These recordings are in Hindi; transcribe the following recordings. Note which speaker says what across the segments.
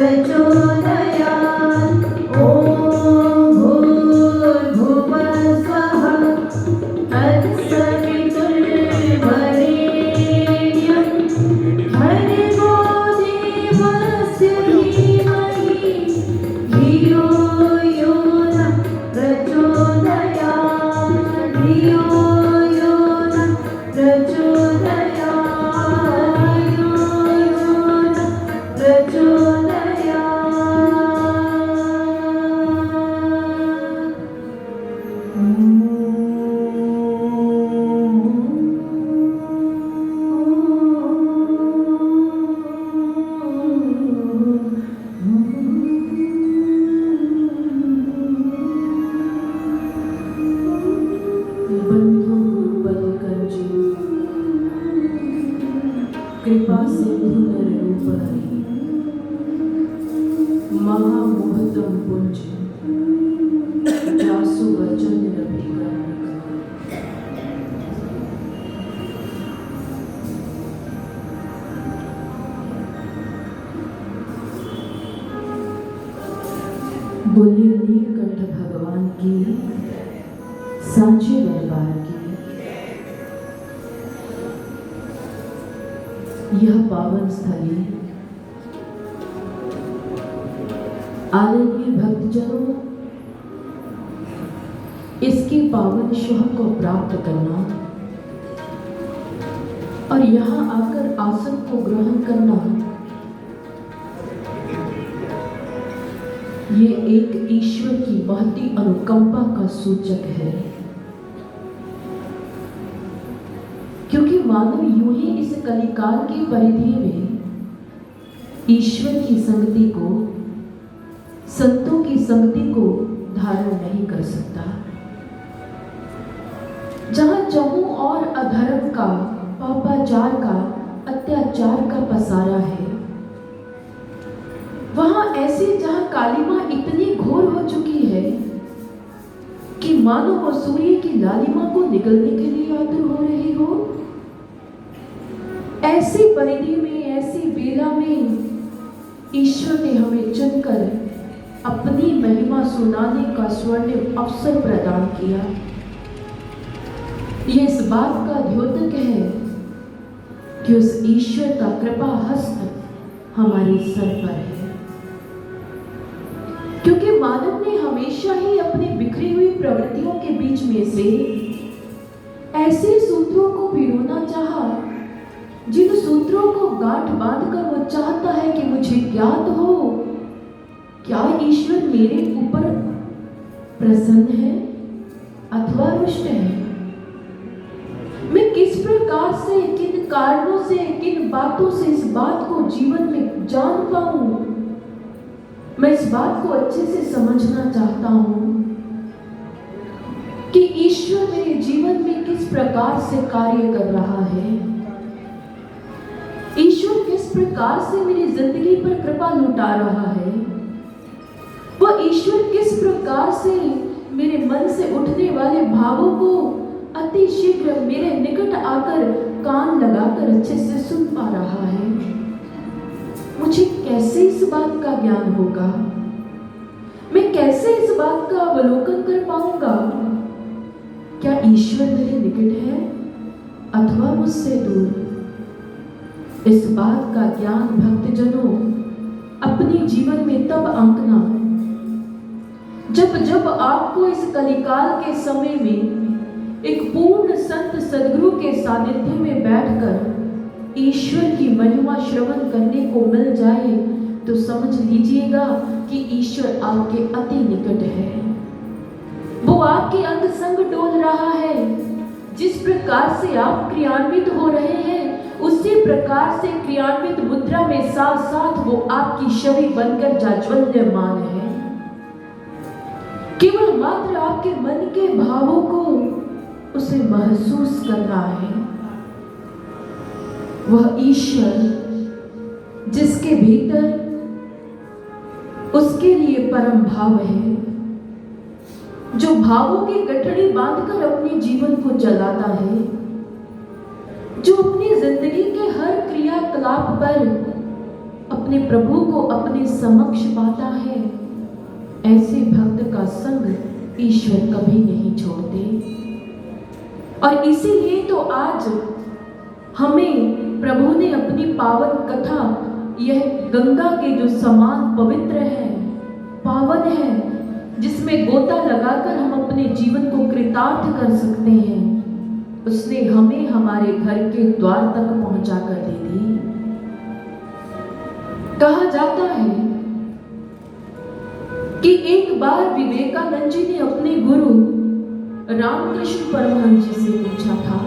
Speaker 1: प्रचोदयात्। ॐ भूर्भुवः स्वः तत्सवितुर्वरेण्यं भर्गो देवस्य धीमहि धियो यो नः प्रचोदयात्। धियो यो नः प्रचोदयात्। धियो यो नः कृपा सिंधु नररूप हरि महामोहतम पुंज जासु वचन रविका। बोलिए नीलकंठ भगवान की सांचे दरबार की। यह पावन स्थली आदरणीय भक्तजनों, इसकी पावन शोभा को प्राप्त करना और यहाँ आकर आसन को ग्रहण करना, ये एक ईश्वर की महती अनुकंपा का सूचक है। क्योंकि मानव यूं ही इस कलिकाल की परिधि में ईश्वर की संगति को, संतों की संगति को धारण नहीं कर सकता। जहां चहु और अधर्म का, पापाचार का, अत्याचार का पसारा है, वहां ऐसी जहां कालिमा इतनी घोर हो चुकी है कि मानो वो सूर्य की लालिमा को निगलने के लिए आतुर हो रही हो, ऐसी परिधि में, ऐसी बेला में ईश्वर ने हमें चुनकर अपनी महिमा सुनाने का स्वर्णिम अवसर प्रदान किया। यह इस बात का द्योतक है कि उस ईश्वर का कृपा हस्त हमारे सर पर है। क्योंकि मानव ने हमेशा ही अपनी बिखरी हुई प्रवृत्तियों के बीच में से ऐसे सूत्रों को पिरोना चाहा, जिन सूत्रों को गांठ बांधकर वो चाहता है कि मुझे ज्ञात हो क्या ईश्वर मेरे ऊपर प्रसन्न है अथवा रुष्ट है। मैं किस प्रकार से, किन कारणों से, किन बातों से इस बात को जीवन में जान पाऊं। मैं इस बात को अच्छे से समझना चाहता हूं कि ईश्वर मेरे जीवन में किस प्रकार से कार्य कर रहा है, ईश्वर किस प्रकार से मेरी जिंदगी पर कृपा लुटा रहा है, वह ईश्वर किस प्रकार से मेरे मन से उठने वाले भावों को अति शीघ्र मेरे निकट आकर कान लगाकर अच्छे से सुन पा रहा है। मुझे कैसे इस बात का ज्ञान होगा, मैं कैसे इस बात का अवलोकन कर पाऊंगा, क्या ईश्वर मेरे निकट है अथवा मुझसे दूर। इस बात का ज्ञान भक्तजनों अपने जीवन में तब आंकना जब जब आपको इस कलिकाल के समय में एक पूर्ण संत सद्गुरु के सानिध्य में बैठकर ईश्वर की महिमा श्रवण करने को मिल जाए, तो समझ लीजिएगा कि ईश्वर आपके अति निकट है। वो आपके अंग संग डोल रहा है। जिस प्रकार से आप क्रियान्वित हो रहे हैं, उसी प्रकार से क्रियान्वित मुद्रा में साथ साथ वो आपकी छवि बनकर जाज्वल्यमान है। केवल मात्र आपके मन के भावों को उसे महसूस करना है। वह ईश्वर जिसके भीतर उसके लिए परम भाव है, जो भावों की गठड़ी बांधकर अपने जीवन को चलाता है, जो अपनी जिंदगी के हर क्रियाकलाप पर अपने प्रभु को अपने समक्ष पाता है, ऐसे भक्त का संग ईश्वर कभी नहीं छोड़ते। और इसीलिए तो आज हमें प्रभु ने अपनी पावन कथा, यह गंगा के जो समान पवित्र है, पावन है, जिसमें गोता लगाकर हम अपने जीवन को कृतार्थ कर सकते हैं, उसने हमें हमारे घर के द्वार तक पहुंचा कर दे दी। कहा जाता है कि एक बार विवेकानंद जी ने अपने गुरु रामकृष्ण परमहंस जी से पूछा था।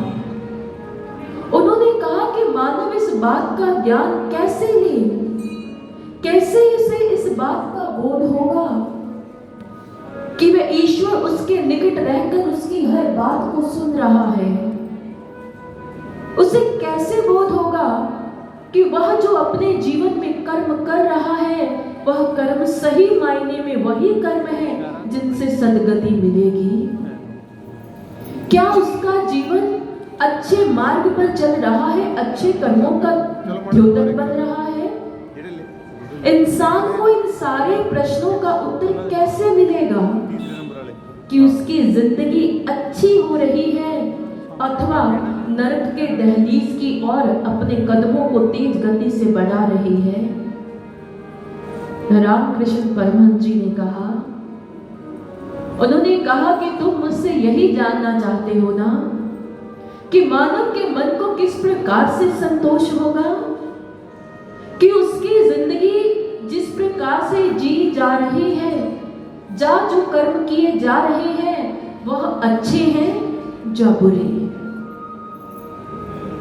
Speaker 1: उन्होंने कहा कि मानव इस बात का ज्ञान कैसे ले, कैसे इसे इस बात का बोध होगा कि वह ईश्वर उसके निकट रहकर उसकी हर बात को सुन रहा है। उसे कैसे बोध होगा कि वह जो अपने जीवन में कर्म कर रहा है, वह कर्म सही मायने में वही कर्म है जिनसे सद्गति मिलेगी। क्या उसका जीवन अच्छे मार्ग पर चल रहा है, अच्छे कर्मों का द्योतक बन रहा है? इंसान को इन सारे प्रश्नों का उत्तर कैसे मिलेगा कि उसकी जिंदगी अच्छी हो रही है अथवा नरक के दहलीज की ओर अपने कदमों को तेज गति से बढ़ा रही है? रामकृष्ण परमहंस जी ने कहा, उन्होंने कहा कि तुम मुझसे यही जानना चाहते हो ना कि मानव के मन को किस प्रकार से संतोष होगा, कि उसकी जिंदगी जिस प्रकार से जी जा रही है, जो कर्म किए जा रहे हैं, वह अच्छे हैं या बुरे?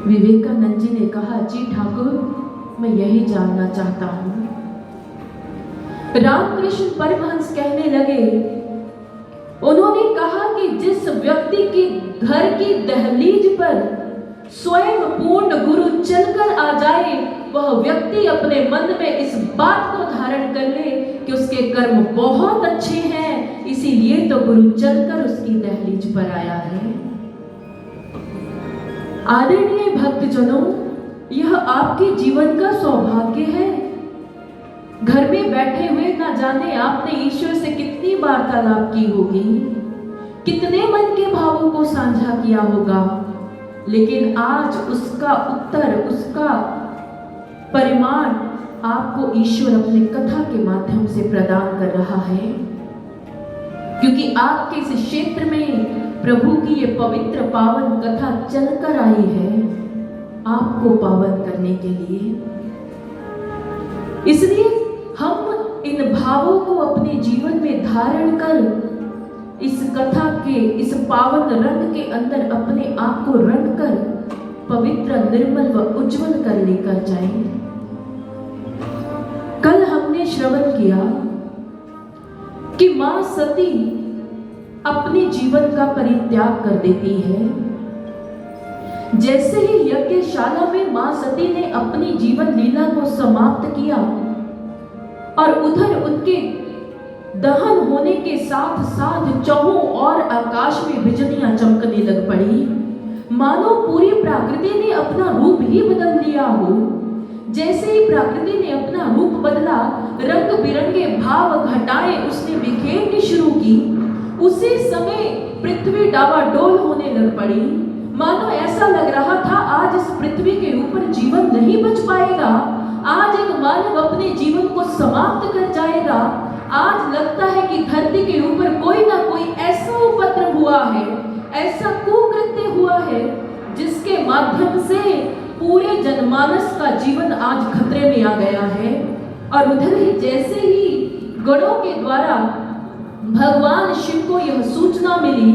Speaker 1: विवेकानंद जी ने कहा, जी ठाकुर, मैं यही जानना चाहता हूं। रामकृष्ण परमहंस कहने लगे, उन्होंने कहा कि जिस व्यक्ति की घर की दहलीज पर स्वयं पूर्ण गुरु चलकर आ जाए, वह व्यक्ति अपने मन में इस बात को धारण कर ले कि उसके कर्म बहुत अच्छे हैं, इसीलिए तो गुरु चलकर उसकी दहलीज पर आया है। आदरणीय भक्तजनों, यह आपके जीवन का सौभाग्य है। घर में बैठे हुए ना जाने आपने ईश्वर से कितनी वार्तालाप की होगी, कितने मन के भावों को साझा किया होगा, लेकिन आज उसका उत्तर, उसका परिमाण आपको ईश्वर अपनी कथा के माध्यम से प्रदान कर रहा है। क्योंकि आपके इस क्षेत्र में प्रभु की ये पवित्र पावन कथा चलकर आई है आपको पावन करने के लिए। इसलिए हम इन भावों को अपने जीवन में धारण कर इस कथा के इस पावन रंग के अंदर अपने आप को रंग कर पवित्र, निर्मल व उज्जवल कर लेकर जाएं। कल हमने श्रवण किया कि मां सती अपने जीवन का परित्याग कर देती है। जैसे ही यज्ञशाला में मां सती ने अपनी जीवन लीला को समाप्त किया और उधर उनके दहन होने के साथ साथ चौहों और आकाश में बिजलियां चमकने लग पड़ी, मानो पूरी प्रकृति ने अपना रूप ही बदल लिया हो। जैसे ही प्रकृति ने अपना रूप बदला, रंग बिरंगे भाव घटाएं उसने बिखेरनी शुरू की। उसी समय पृथ्वी डावाडोल होने लग पड़ी, मानो ऐसा लग रहा था आज इस पृथ्वी के ऊपर जीवन नहीं बच पाएगा, आज एक मानव अपने जीवन को समाप्त कर जाएगा। आज लगता है कि धरती के ऊपर कोई ना कोई ऐसा उपद्रव हुआ है, ऐसा कुकृत्य हुआ है जिसके माध्यम से पूरे जनमानस का जीवन आज खतरे में आ गया है। और उधर ही जैसे ही गणों के द्वारा भगवान शिव को यह सूचना मिली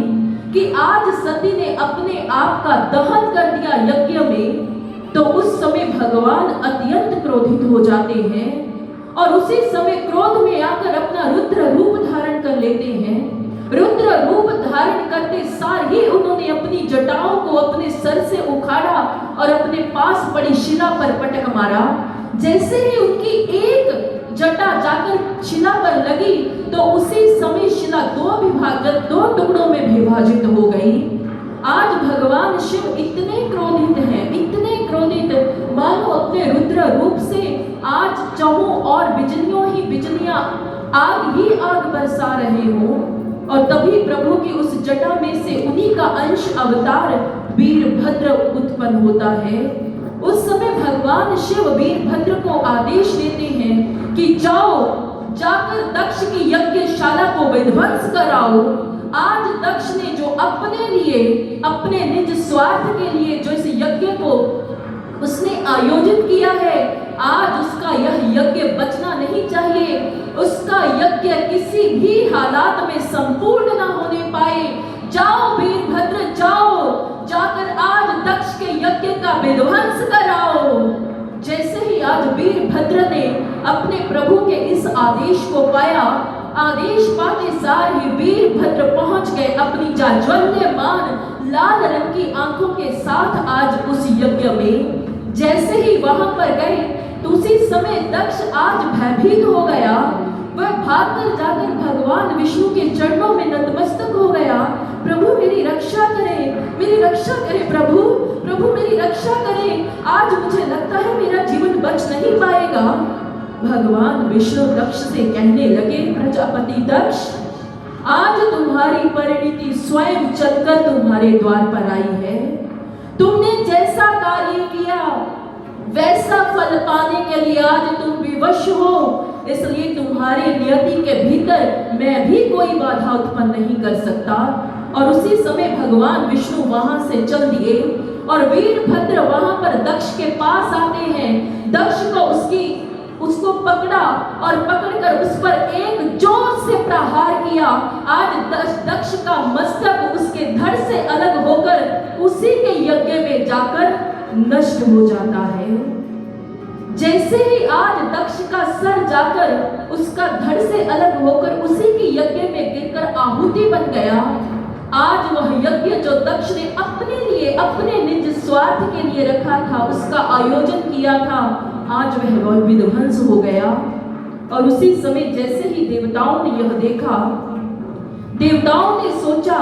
Speaker 1: कि आज सती ने अपने आप का दहन कर दिया यज्ञ में, तो उस समय भगवान अत्यंत क्रोधित हो जाते हैं और उसी समय क्रोध में आकर अपना रुद्र रूप धारण कर लेते हैं। रुद्र रूप धारण करते सार ही उन्होंने अपनी जटाओं को अपने सर से उखाड़ा और अपने पास पड़ी शिला पर पटक मारा। जैसे ही उनकी एक जटा जाकर शिला पर लगी तो उसी समय शिला दो टुकड़ों में विभाजित हो गई। आज भगवान शिव इतने क्रोधित हैं, इतने क्रोधित, मानो अपने रुद्र रूप से आज चाहों और बिजलियों ही बिजलियां, आग ही आग बरसा रहे हो। और तभी प्रभु की उस जटा में से उन्हीं का अंश अवतार वीरभद्र उत्पन्न होता है। उस समय भगवान शिव वीरभद्र को आदेश देते हैं कि जाओ, जाकर दक्ष की यज्ञशाला को विध्वंस कराओ। आज दक्ष ने जो अपने लिए, अपने निज स्वार्थ के लिए जो इस यज्ञ को उसने आयोजित किया है, आज उसका यह यज्ञ बचना नहीं चाहिए। उसका यज्ञ किसी भी हालात में संपूर्ण न होने पाए। जाओ वीरभद्र, जाओ, जाकर आज दक्ष के यज्ञ का विध्वंस कराओ। जैसे ही आज वीरभद्र ने अपने प्रभु के इस आदेश को पाया, आदेश पाते सार ही वीरभद्र पहुंच गए अपनी जाज्वल्यमान लाल रंग की आंखों के साथ आज उस यज्ञ में। जैसे ही वहां पर गए तो उसी समय दक्ष आज भयभीत हो गया। वह भागकर जाकर भगवान विष्णु के चरणों में नतमस्तक हो गया। प्रभु मेरी रक्षा करें, मेरी रक्षा करें प्रभु, प्रभु मेरी रक्षा करें। आज मुझे लगता है मेरा जीवन बच नहीं पाएगा। भगवान विष्णु दक्ष से कहने लगे, प्रजापति दक्ष, आज तुम्हारी परिणति स्वयं चलकर तुम्हारे द्वार पर आई है। तुमने जैसा कार्य किया वैसा फल पाने के लिए आज तुम विवश हो, इसलिए तुम्हारी नियति के भीतर मैं भी कोई बाधा उत्पन्न नहीं कर सकता। और उसी समय भगवान विष्णु वहां से चल दिए और वीरभद्र वहां पर दक्ष के पास आते हैं। दक्ष को उसको पकड़ा और पकड़कर उस पर एक जोर से प्रहार किया। आज दक्ष का मस्तक उसके धड़ से अलग होकर उसी के यज्ञ में जाकर नष्ट हो जाता है। जैसे ही आज दक्ष का सर जाकर उसका धड़ से अलग होकर उसी के यज्ञ में गिरकर आहुति बन गया, आज वह यज्ञ जो दक्ष ने अपने लिए, अपने निज स्वार्थ के लिए रखा था, उसका आयोजन किया था, आज वह विध्वंस हो गया। और उसी समय जैसे ही देवताओं ने यह देखा, देवताओं ने सोचा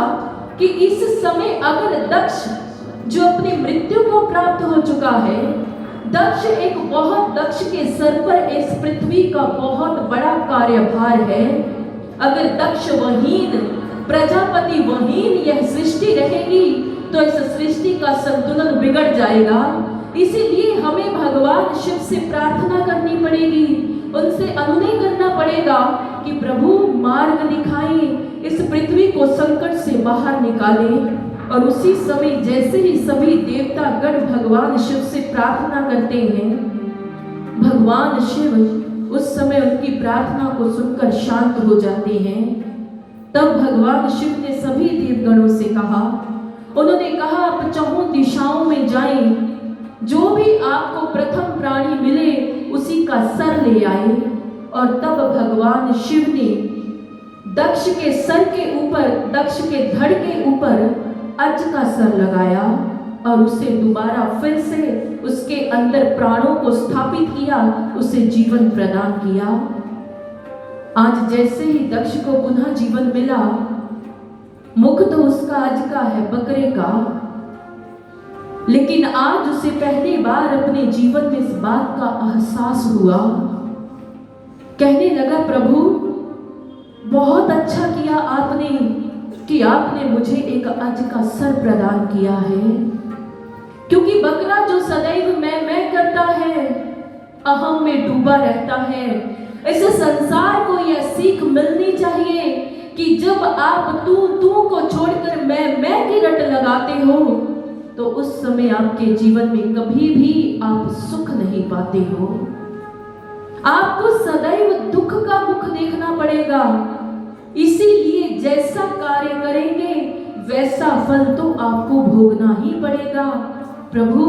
Speaker 1: कि इस समय अगर दक्ष जो अपनी मृत्यु को प्राप्त हो चुका है, दक्ष के सर पर इस पृथ्वी का बहुत बड़ा कार्यभार है। अगर दक्ष वहीन, प्रजापति वहीन यह सृष्टि रहेगी तो इस सृष्टि का संतुलन बिगड़ जाएगा। इसीलिए हमें भगवान शिव से प्रार्थना करनी पड़ेगी, उनसे अनुनय करना पड़ेगा कि प्रभु मार्ग दिखाएं, इस पृथ्वी को संकट से बाहर निकालें। और उसी समय जैसे ही सभी देवता गण भगवान शिव से प्रार्थना करते हैं, भगवान शिव उस समय उनकी प्रार्थना को सुनकर शांत हो जाते हैं। तब भगवान शिव ने सभी देवगणों से कहा, उन्होंने कहा आप चारों दिशाओं में जाएं, जो भी आपको प्रथम प्राणी मिले उसी का सर ले आए। और तब भगवान शिव ने दक्ष के सर के ऊपर, दक्ष के धड़ के ऊपर अज का सर लगाया और उसे दोबारा फिर से उसके अंदर प्राणों को स्थापित किया, उसे जीवन प्रदान किया। आज जैसे ही दक्ष को पुनः जीवन मिला, मुख तो उसका अज का है, बकरे का, लेकिन आज उसे पहली बार अपने जीवन में इस बात का एहसास हुआ। कहने लगा, प्रभु बहुत अच्छा किया आपने कि आपने मुझे एक अज का सर प्रदान किया है, क्योंकि बकरा जो सदैव मैं करता है, अहम में डूबा रहता है, इस संसार को यह सीख मिलनी चाहिए कि जब आप तू को छोड़कर मैं की रट लगाते हो तो उस समय आपके जीवन में कभी भी आप सुख नहीं पाते हो। आपको सदैव दुख का मुख देखना पड़ेगा। इसीलिए जैसा कार्य करेंगे वैसा फल तो आपको भोगना ही पड़ेगा। प्रभु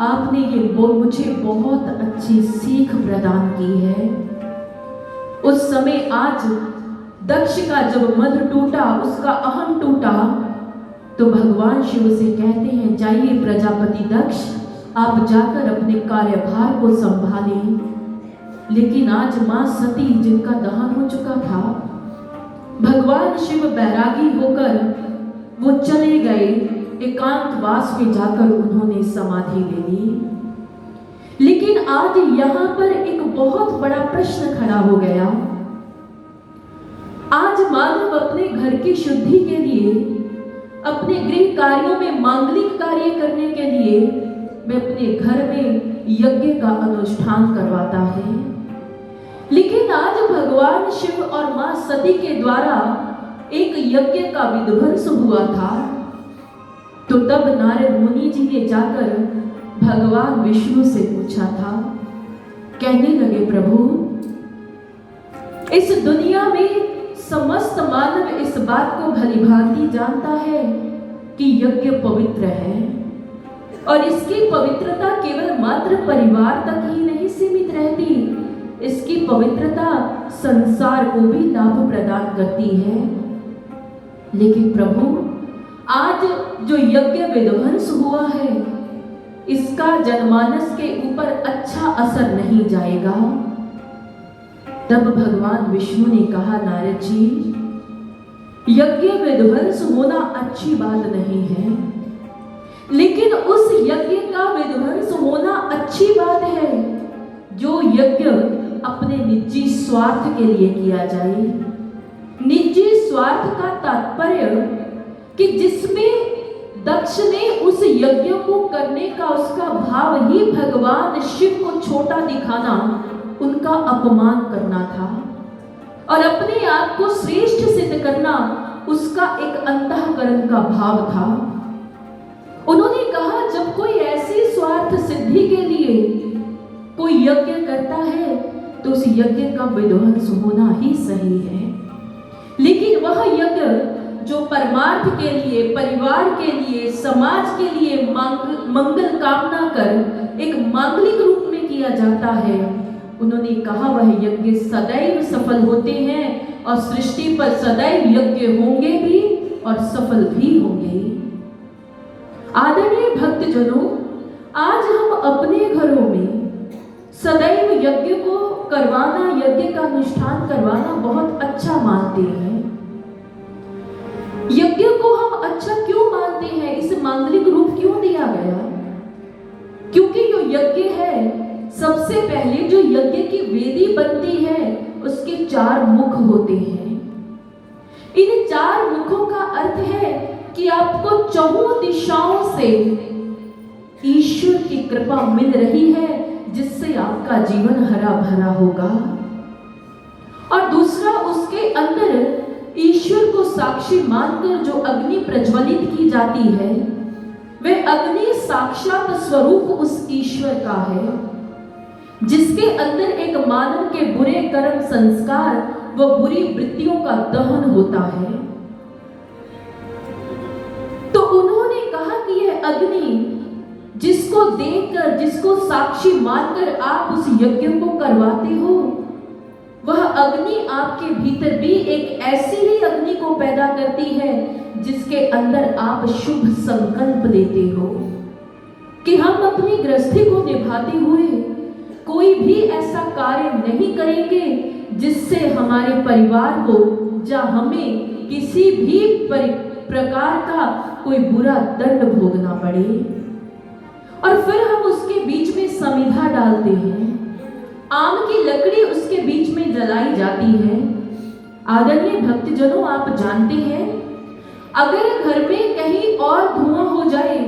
Speaker 1: आपने ये मुझे बहुत अच्छी सीख प्रदान की है। उस समय आज दक्ष का जब मन टूटा, उसका अहम टूटा, तो भगवान शिव से कहते हैं, जाइए प्रजापति दक्ष, आप जाकर अपने कार्यभार को संभालें। लेकिन आज मां सती जिनका दहन हो चुका था, भगवान शिव बैरागी होकर वो चले गए एकांतवास में जाकर उन्होंने समाधि ले ली। लेकिन आज यहां पर एक बहुत बड़ा प्रश्न खड़ा हो गया। आज मानव अपने घर की शुद्धि के लिए, अपने गृह कार्यों में मांगलिक कार्य करने के लिए वह अपने घर में यज्ञ का अनुष्ठान करवाता है। लेकिन आज भगवान शिव और मां सती के द्वारा एक यज्ञ का विध्वंस हुआ था। तो तब नारद मुनि जी ने जाकर भगवान विष्णु से पूछा था। कहने लगे, प्रभु, इस दुनिया में समस्त मानव इस बात को भलीभांति जानता है कि यज्ञ पवित्र है और इसकी पवित्रता केवल मात्र परिवार तक ही नहीं सीमित रहती, इसकी पवित्रता संसार को भी लाभ प्रदान करती है। लेकिन प्रभु, आज जो यज्ञ विध्वंस हुआ है इसका जनमानस के ऊपर अच्छा असर नहीं जाएगा। तब भगवान विष्णु ने कहा, नारद जी, यज्ञ विध्वंस होना अच्छी बात नहीं है, लेकिन उस यज्ञ का विध्वंस होना अच्छी बात है जो यज्ञ अपने निजी स्वार्थ के लिए किया जाए। निजी स्वार्थ का तात्पर्य कि जिसमें दक्ष ने उस यज्ञ को करने का उसका भाव ही भगवान शिव को छोटा दिखाना, उनका अपमान करना था और अपने आप को श्रेष्ठ सिद्ध करना उसका एक अंतःकरण का भाव था। उन्होंने कहा, जब कोई ऐसी स्वार्थ सिद्धि के लिए कोई यज्ञ करता है तो उस यज्ञ का विध्वंस होना ही सही है। लेकिन वह यज्ञ जो परमार्थ के लिए, परिवार के लिए, समाज के लिए मंगल कामना कर एक मांगलिक रूप में किया जाता है, उन्होंने कहा वह यज्ञ सदैव सफल होते हैं और सृष्टि पर सदैव यज्ञ होंगे भी और सफल भी होंगे। आदरणीय भक्तजनों, आज हम अपने घरों में सदैव यज्ञ को करवाना, यज्ञ का अनुष्ठान करवाना बहुत अच्छा मानते हैं। यज्ञ को हम अच्छा क्यों मानते हैं, इसे मांगलिक रूप क्यों दिया गया? क्योंकि जो यज्ञ है, सबसे पहले जो यज्ञ की वेदी बनती है उसके 4 मुख होते हैं। इन 4 मुखों का अर्थ है कि आपको चौहों दिशाओं से ईश्वर की कृपा मिल रही है जिससे आपका जीवन हरा भरा होगा। और दूसरा, उसके अंदर ईश्वर को साक्षी मानकर जो अग्नि प्रज्वलित की जाती है, वह अग्नि साक्षात स्वरूप उस ईश्वर का है जिसके अंदर एक मानव के बुरे कर्म, संस्कार व बुरी वृत्तियों का दहन होता है। तो उन्होंने कहा कि यह अग्नि जिसको देखकर, जिसको साक्षी मानकर आप उस यज्ञ को करवाते हो, वह अग्नि आपके भीतर भी एक ऐसी ही अग्नि को पैदा करती है जिसके अंदर आप शुभ संकल्प लेते हो कि हम अपनी गृहस्थी को निभाते हुए कोई भी ऐसा कार्य नहीं करेंगे जिससे हमारे परिवार को या हमें किसी भी प्रकार का कोई बुरा दंड भोगना पड़े। और फिर हम उसके बीच में समिधा डालते हैं, आम की लकड़ी उसके बीच में जलाई जाती है। आदरणीय भक्तजनों, आप जानते हैं, अगर घर में कहीं और धुआं हो जाए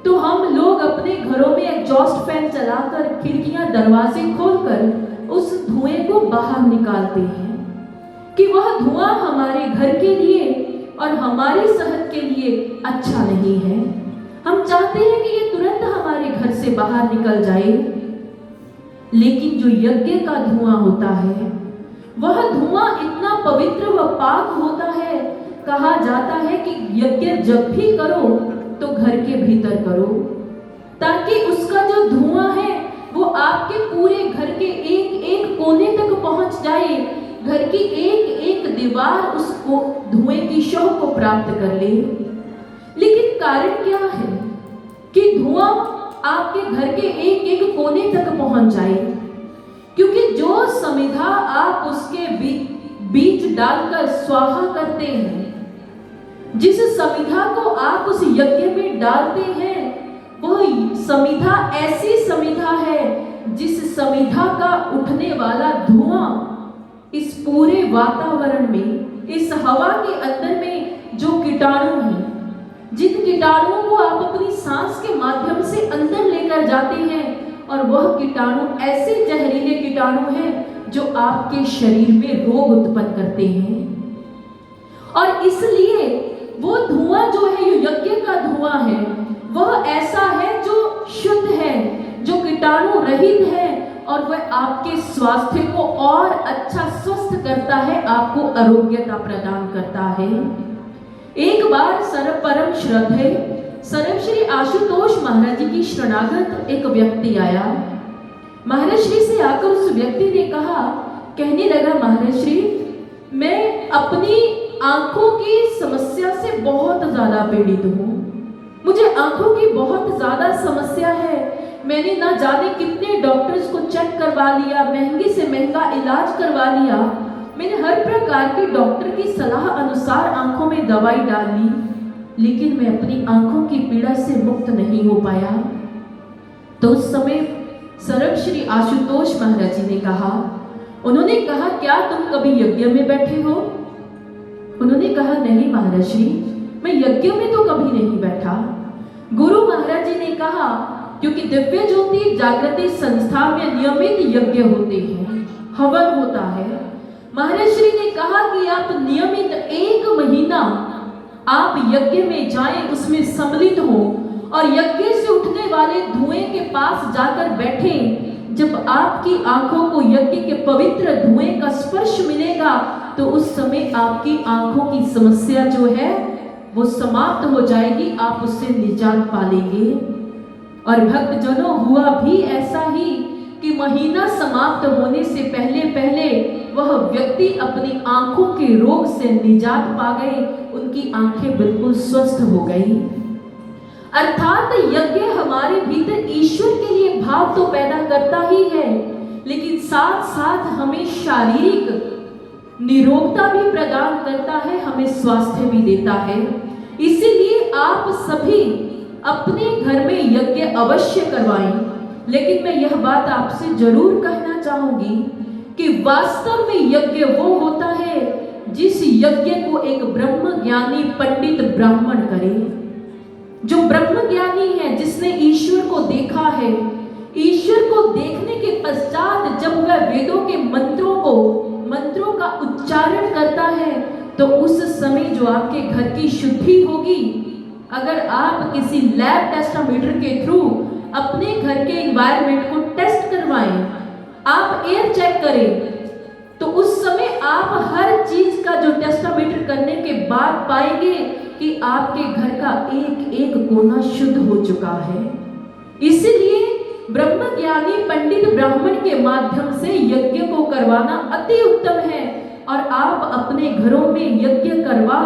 Speaker 1: तो हम लोग अपने घरों में एग्जॉस्ट फैन चलाकर, खिड़कियां दरवाजे खोलकर उस धुएं को बाहर निकालते हैं कि वह धुआं हमारे घर के लिए और हमारी सेहत के लिए अच्छा नहीं है। हम चाहते हैं कि ये तुरंत हमारे घर से बाहर निकल जाए। लेकिन जो यज्ञ का धुआं होता है, वह धुआं इतना पवित्र व पाक होता है, कहा जाता है कि यज्ञ जब भी करो तो घर के भीतर करो, ताकि उसका जो धुआं है वो आपके पूरे घर के एक एक कोने तक पहुंच जाए, घर की एक एक दीवार उसको धुएं की शोह को प्राप्त कर ले। लेकिन कारण क्या है कि धुआं आपके घर के एक एक कोने तक पहुंच जाए? क्योंकि जो समिधा आप उसके बीच डालकर स्वाहा करते हैं, जिस समिधा को आप उस यज्ञ में डालते हैं वह समिधा ऐसी समिधा है जिस समिधा का उठने वाला धुआं इस पूरे वातावरण में, इस हवा के अंदर में जो कीटाणु हैं, जिन कीटाणुओं को आप अपनी सांस के माध्यम से अंदर लेकर जाते हैं, और वह कीटाणु ऐसे जहरीले कीटाणु हैं जो आपके शरीर में रोग उत्पन्न करते हैं। और इसलिए वो धुआं जो है, ये यज्ञ का धुआं है, वह ऐसा है जो शुद्ध है, जो कीटाणु रहित है, और वह आपके स्वास्थ्य को और अच्छा स्वस्थ करता है, आपको आरोग्यता प्रदान करता है। एक बार परम श्रद्धेय सर्वश्री आशुतोष महाराज जी की शरणागत एक व्यक्ति आया। महाराज श्री से आकर उस व्यक्ति ने कहा, कहने लगा, महाराज श्री, मैं अपनी आंखों की समस्या से बहुत ज्यादा पीड़ित हूँ, मुझे आंखों की बहुत ज्यादा समस्या है। मैंने ना जाने कितने डॉक्टर्स को चेक करवा लिया, महंगे से महंगा इलाज करवा लिया, मैंने हर प्रकार के डॉक्टर की सलाह अनुसार आंखों में दवाई डाल ली, लेकिन मैं अपनी आंखों की पीड़ा से मुक्त नहीं हो पाया। तो उस समय सर्वश्री आशुतोष महाराज जी ने कहा, उन्होंने कहा, क्या तुम कभी यज्ञ में बैठे हो? उन्होंने कहा, नहीं महाराज श्री, मैं यज्ञ में तो कभी नहीं बैठा। गुरु महाराज जी ने कहा, क्योंकि दिव्य ज्योति जागृति संस्था में नियमित यज्ञ होते हैं, हवन होता है। महाराज श्री ने कहा कि आप नियमित 1 महीना आप यज्ञ में जाएं, उसमें सम्मिलित हो, और यज्ञ से उठने वाले धुएं के पास जाकर बैठें। जब आपकी आंखों को यज्ञ के पवित्र धुएं का स्पर्श मिलेगा तो उस समय आपकी आंखों की समस्या जो है वो समाप्त हो जाएगी, आप उससे निजात पा लेंगे। और भक्तजनों, हुआ भी ऐसा ही कि महीना समाप्त होने से पहले पहले वह व्यक्ति अपनी आंखों के रोग से निजात पा गए, उनकी आंखें बिल्कुल स्वस्थ हो गई। अर्थात यज्ञ हमारे भीतर ईश्वर के लिए भाव तो पैदा करता ही है, लेकिन साथ साथ हमें शारीरिक निरोगता भी प्रदान करता है, हमें स्वास्थ्य भी देता है। इसीलिए आप सभी अपने घर में यज्ञ अवश्य करवाएं। लेकिन मैं यह बात आपसे जरूर कहना चाहूंगी कि वास्तव में यज्ञ वो होता है जिस यज्ञ को एक ब्रह्म ज्ञानी पंडित ब्राह्मण करे, जो ब्रह्म ज्ञानी है, जिसने ईश्वर को देखा है। ईश्वर को देखने के पश्चात जब वह वेदों के मंत्रों का उच्चारण करता है तो उस समय जो आपके घर की शुद्धि होगी, अगर आप किसी लैब टेस्टामीटर के थ्रू अपने घर के एनवायरनमेंट को टेस्ट करवाएं, आप एयर चेक करें, तो उस समय आप हर चीज का जो टेस्टामीटर करने के बाद पाएंगे कि आपके घर का एक एक कोना शुद्ध हो चुका है। इसीलिए ब्रह्म ज्ञानी पंडित ब्राह्मण के माध्यम से यज्ञ को करवाना अति उत्तम है, और आप अपने घरों में यज्ञ करवा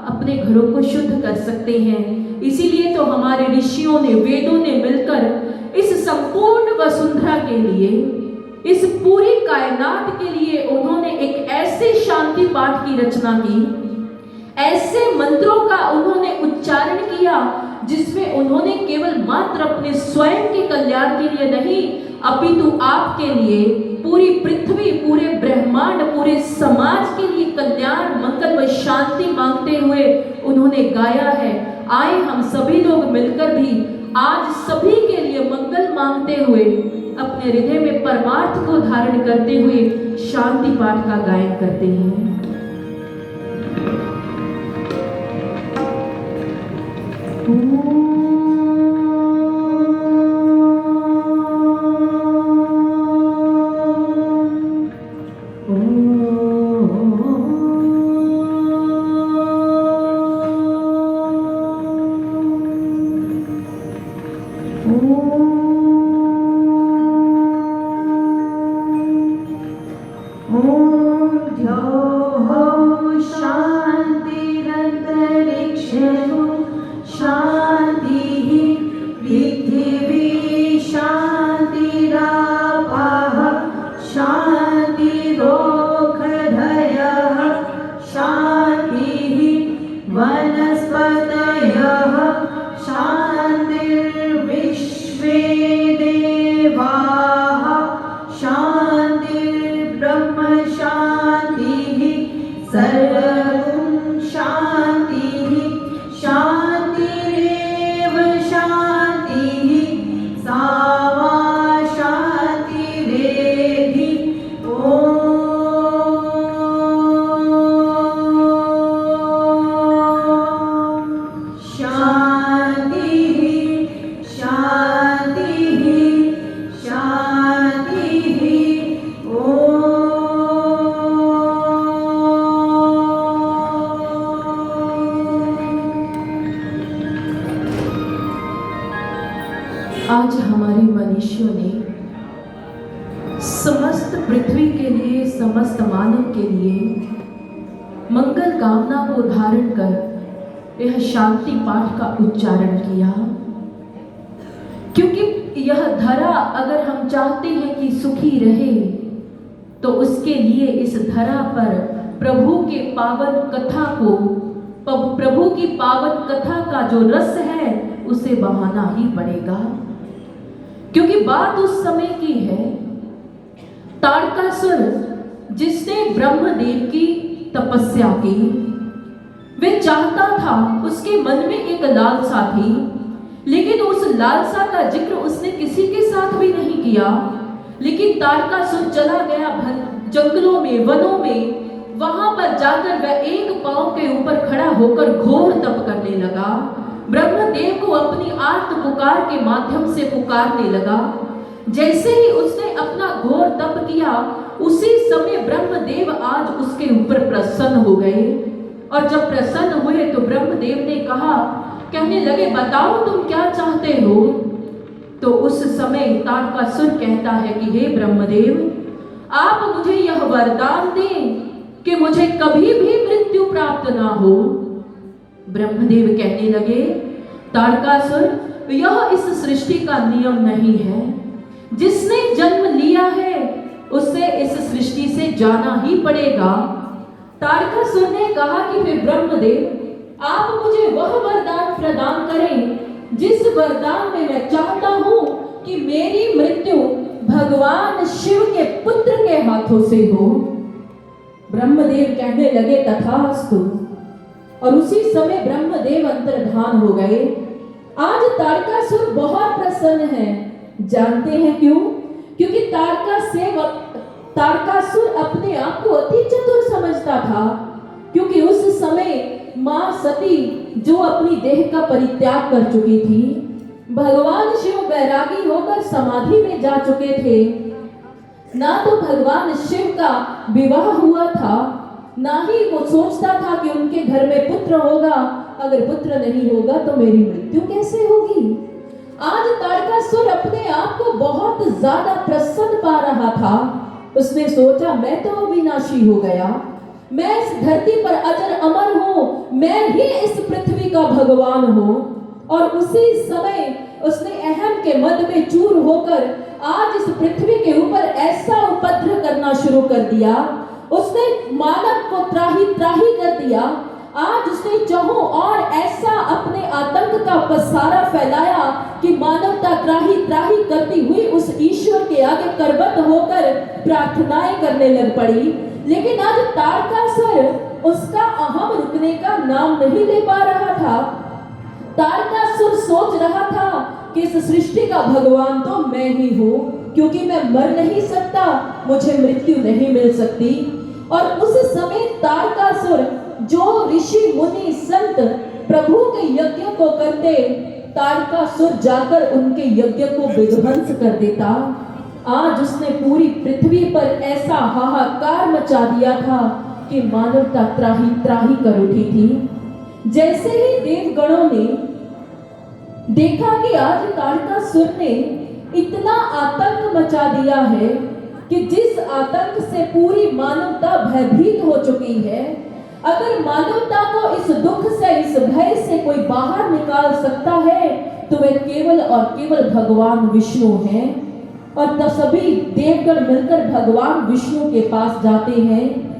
Speaker 1: अपने घरों को शुद्ध कर सकते हैं। इसीलिए तो हमारे ऋषियों ने, वेदों ने मिलकर इस संपूर्ण वसुंधरा के लिए, इस पूरी कायनात के लिए उन्होंने एक ऐसे शांति पाठ की रचना की, ऐसे मंत्रों का उन्होंने उच्चारण किया जिसमें उन्होंने केवल मात्र अपने स्वयं के कल्याण के लिए नहीं, अपितु आपके लिए, पूरी पृथ्वी, पूरे ब्रह्मांड, पूरे समाज के लिए कल्याण, मंगल व शांति मांगते हुए उन्होंने गाया है। आए हम सभी लोग मिलकर भी आज सभी के लिए मंगल मांगते हुए, अपने हृदय में परमार्थ को धारण करते हुए शांति पाठ का गायन करते हैं।
Speaker 2: ध्यान सर्वं शान्तिः शान्तिरेव शान्तिः सा वा शान्तिरेधि
Speaker 1: आज हमारे मनुष्यों ने समस्त पृथ्वी के लिए, समस्त मानव के लिए मंगल कामना को धारण कर यह शांति पाठ का उच्चारण किया, क्योंकि यह धरा अगर हम चाहते हैं कि सुखी रहे तो उसके लिए इस धरा पर प्रभु के पावन कथा को, प्रभु की पावन कथा का जो रस है उसे बहाना ही पड़ेगा। क्योंकि बात उस समय की है, ताड़कासुर जिसने ब्रह्मदेव की तपस्या की, वे चाहता था, उसके मन में एक लालसा थी, लेकिन उस लालसा का जिक्र उसने किसी के साथ भी नहीं किया। लेकिन ताड़कासुर चला गया जंगलों में, वनों में, वहां पर जाकर वह एक पांव के ऊपर खड़ा होकर घोर तप करने लगा। ब्रह्मदेव को अपनी आर्त पुकार के माध्यम से पुकारने लगा। जैसे ही उसने अपना घोर तप किया, उसी समय ब्रह्मदेव आज उसके ऊपर प्रसन्न हो गए। और जब प्रसन्न हुए तो ब्रह्मदेव ने कहा, कहने लगे, बताओ तुम क्या चाहते हो। तो उस समय ताड़कासुर कहता है कि हे ब्रह्मदेव, आप मुझे यह वरदान दें कि मुझे कभी भी मृत्यु प्राप्त ना हो। ब्रह्मदेव कहने लगे, ताड़कासुर, यह इस सृष्टि का नियम नहीं है। जिसने जन्म लिया है उसे इस सृष्टि से जाना ही पड़ेगा। ताड़कासुर ने कहा कि हे ब्रह्मदेव, आप मुझे वह वरदान प्रदान करें जिस वरदान में मैं चाहता हूं कि मेरी मृत्यु भगवान शिव के पुत्र के हाथों से हो। ब्रह्मदेव कहने लगे, तथास्तु। और उसी समय ब्रह्मदेव अंतर्धान हो गए। आज ताड़कासुर बहुत प्रसन्न है। जानते हैं क्यों? क्योंकि ताड़कासुर अपने आप को अति चतुर समझता था, क्योंकि उस समय मां सती जो अपनी देह का परित्याग कर चुकी थी, भगवान शिव वैरागी होकर समाधि में जा चुके थे। ना तो भगवान शिव का विवाह हुआ था, ना ही वो सोचता था कि उनके घर में पुत्र होगा। अगर पुत्र नहीं होगा तो मेरी मृत्यु कैसे होगी। आज ताड़कासुर अपने आप को बहुत ज्यादा प्रसन्न पा रहा था। उसने सोचा, मैं तो अविनाशी हो गया, मैं इस धरती पर अजर अमर हूं, मैं ही इस पृथ्वी का भगवान हूं। और उसी समय उसने अहम के मद में चूर होकर आज इस पृथ्वी के ऊपर ऐसा उपद्रव करना शुरू कर दिया। उसने मानव को त्राही त्राही कर दिया। आज उसने चाहों और ऐसा अपने आतंक का पसारा फैलाया कि मानवता त्राही त्राही करती हुई उस ईश्वर के आगे करबद्ध होकर प्रार्थनाएं करने लग पड़ी। लेकिन आज ताड़कासुर उसका अहम रुकने का नाम नहीं ले पा रहा था। ताड़कासुर सोच रहा था कि इस सृष्टि का भगवान तो मैं ही हूँ, क्योंकि मैं मर नहीं सकता, मुझे मृत्यु नहीं मिल सकती। और उस समय ताड़कासुर जो ऋषि मुनि संत प्रभु के यज्ञ को करते, ताड़कासुर जाकर उनके यज्ञ को विध्वंस कर देता। आज उसने पूरी पृथ्वी पर ऐसा हाहाकार मचा दिया था कि मानवता त्राही त्राही कर उठी थी। जैसे ही देवगणों ने देखा कि आज ताड़कासुर ने इतना आतंक मचा दिया है कि जिस आतंक से पूरी मानवता भयभीत हो चुकी है, अगर मानवता को इस दुख से, इस भय से कोई बाहर निकाल सकता है तो वे केवल और केवल भगवान विष्णु हैं। और तब सभी देवगण मिलकर भगवान विष्णु के पास जाते हैं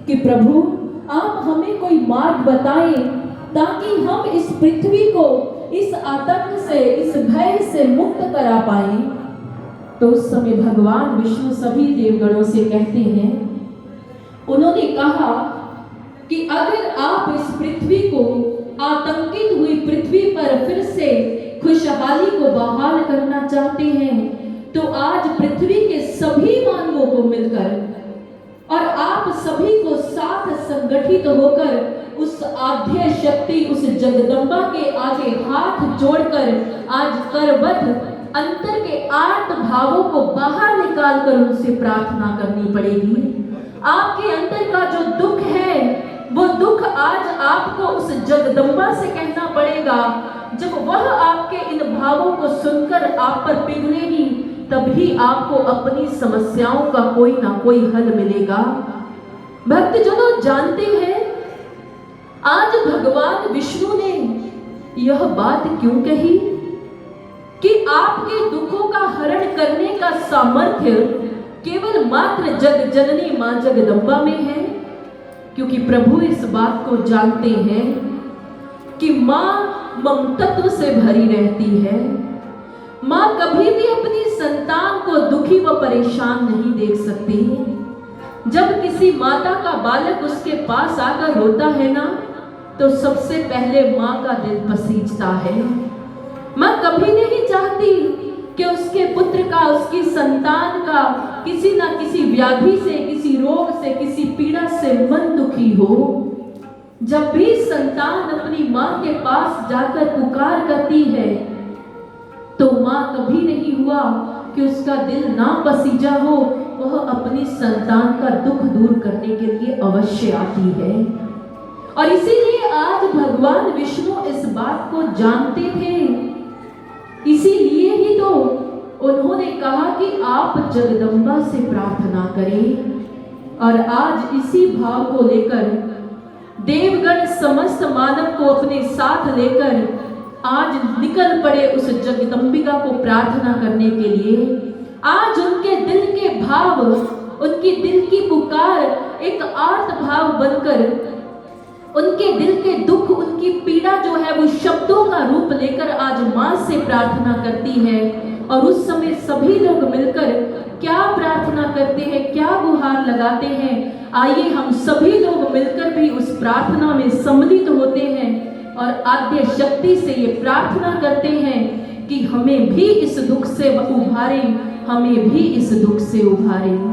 Speaker 1: कि प्रभु, आप हमें कोई मार्ग बताएं ताकि हम इस पृथ्वी को इस आतंक से, इस भय से मुक्त करा पाएं। तो उस समय भगवान विष्णु सभी देवगणों से कहते हैं, उन्होंने कहा कि अगर आप इस पृथ्वी को, आतंकित हुई पृथ्वी पर फिर से खुशहाली को बहाल करना चाहते हैं, तो आज पृथ्वी के सभी मानवों को मिलकर और आप सभी को साथ संगठित होकर उस आद्य शक्ति, उस जगदम्बा के आगे हाथ जोड़कर आज करबद्ध अंतर के 8 भावों को बाहर निकालकर उनसे प्रार्थना करनी पड़ेगी। आपके अंदर का जो दुख है, वो दुख आज आपको उस जगदम्बा से कहना पड़ेगा। जब वह आपके इन भावों को सुनकर आप पर पिघलेगी, तभी आपको अपनी समस्याओं का कोई ना कोई हल मिलेगा। भक्तजनों, जानते हैं आज भगवान विष्णु ने यह बात क्यों कही कि आपके दुखों का हरण करने का सामर्थ्य केवल मात्र जग जननी मां जगदम्बा में है? क्योंकि प्रभु इस बात को जानते हैं कि मां ममतत्व से भरी रहती है। मां कभी भी अपनी संतान को दुखी व परेशान नहीं देख सकती। जब किसी माता का बालक उसके पास आकर रोता है ना, तो सबसे पहले मां का दिल पसीजता है। मां कभी नहीं चाहती कि उसके पुत्र का, उसकी संतान का किसी ना किसी व्याधि से, किसी रोग से, किसी पीड़ा से मन दुखी हो। जब भी संतान अपनी मां के पास जाकर पुकार करती है, तो मां कभी नहीं हुआ कि उसका दिल ना पसीजा हो, वह अपनी संतान का दुख दूर करने के लिए अवश्य आती है। और इसीलिए आज भगवान विष्णु इस बात को जानते थे, इसीलिए ही तो उन्होंने कहा कि आप जगदम्बा से प्रार्थना करें। और आज इसी भाव को लेकर देवगण समस्त मानव को अपने साथ लेकर आज निकल पड़े उस जगदम्बिका को प्रार्थना करने के लिए। आज उनके दिल के भाव, उनकी दिल की पुकार एक आर्त भाव बनकर, उनके दिल के दुख, उनकी पीड़ा जो है वो शब्दों का रूप लेकर आज मां से प्रार्थना करती है। और उस समय सभी लोग मिलकर क्या प्रार्थना करते हैं, क्या गुहार लगाते हैं, आइए हम सभी लोग मिलकर भी उस प्रार्थना में सम्मिलित होते हैं और आद्य शक्ति से ये प्रार्थना करते हैं कि हमें भी इस दुख से उभारें, हमें भी इस दुख से उभारें।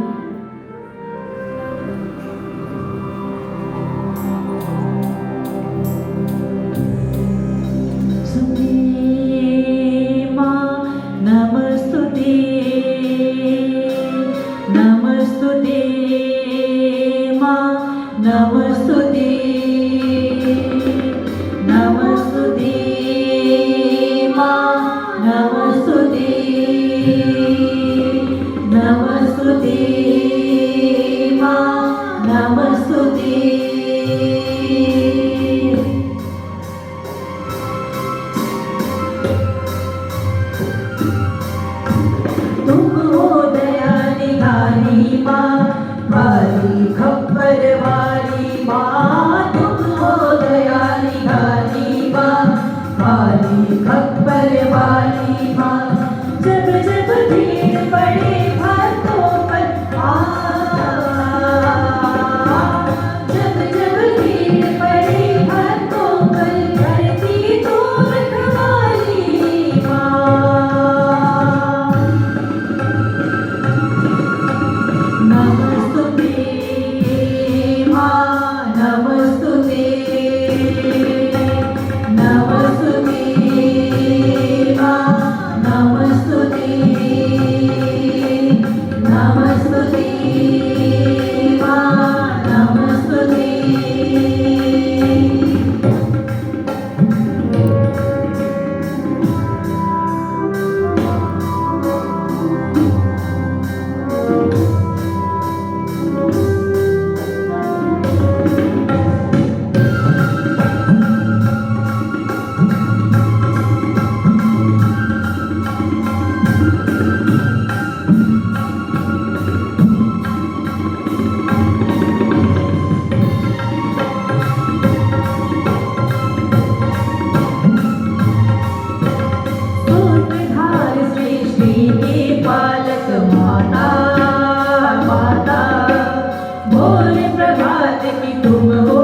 Speaker 2: भोले प्रभात की तुम हो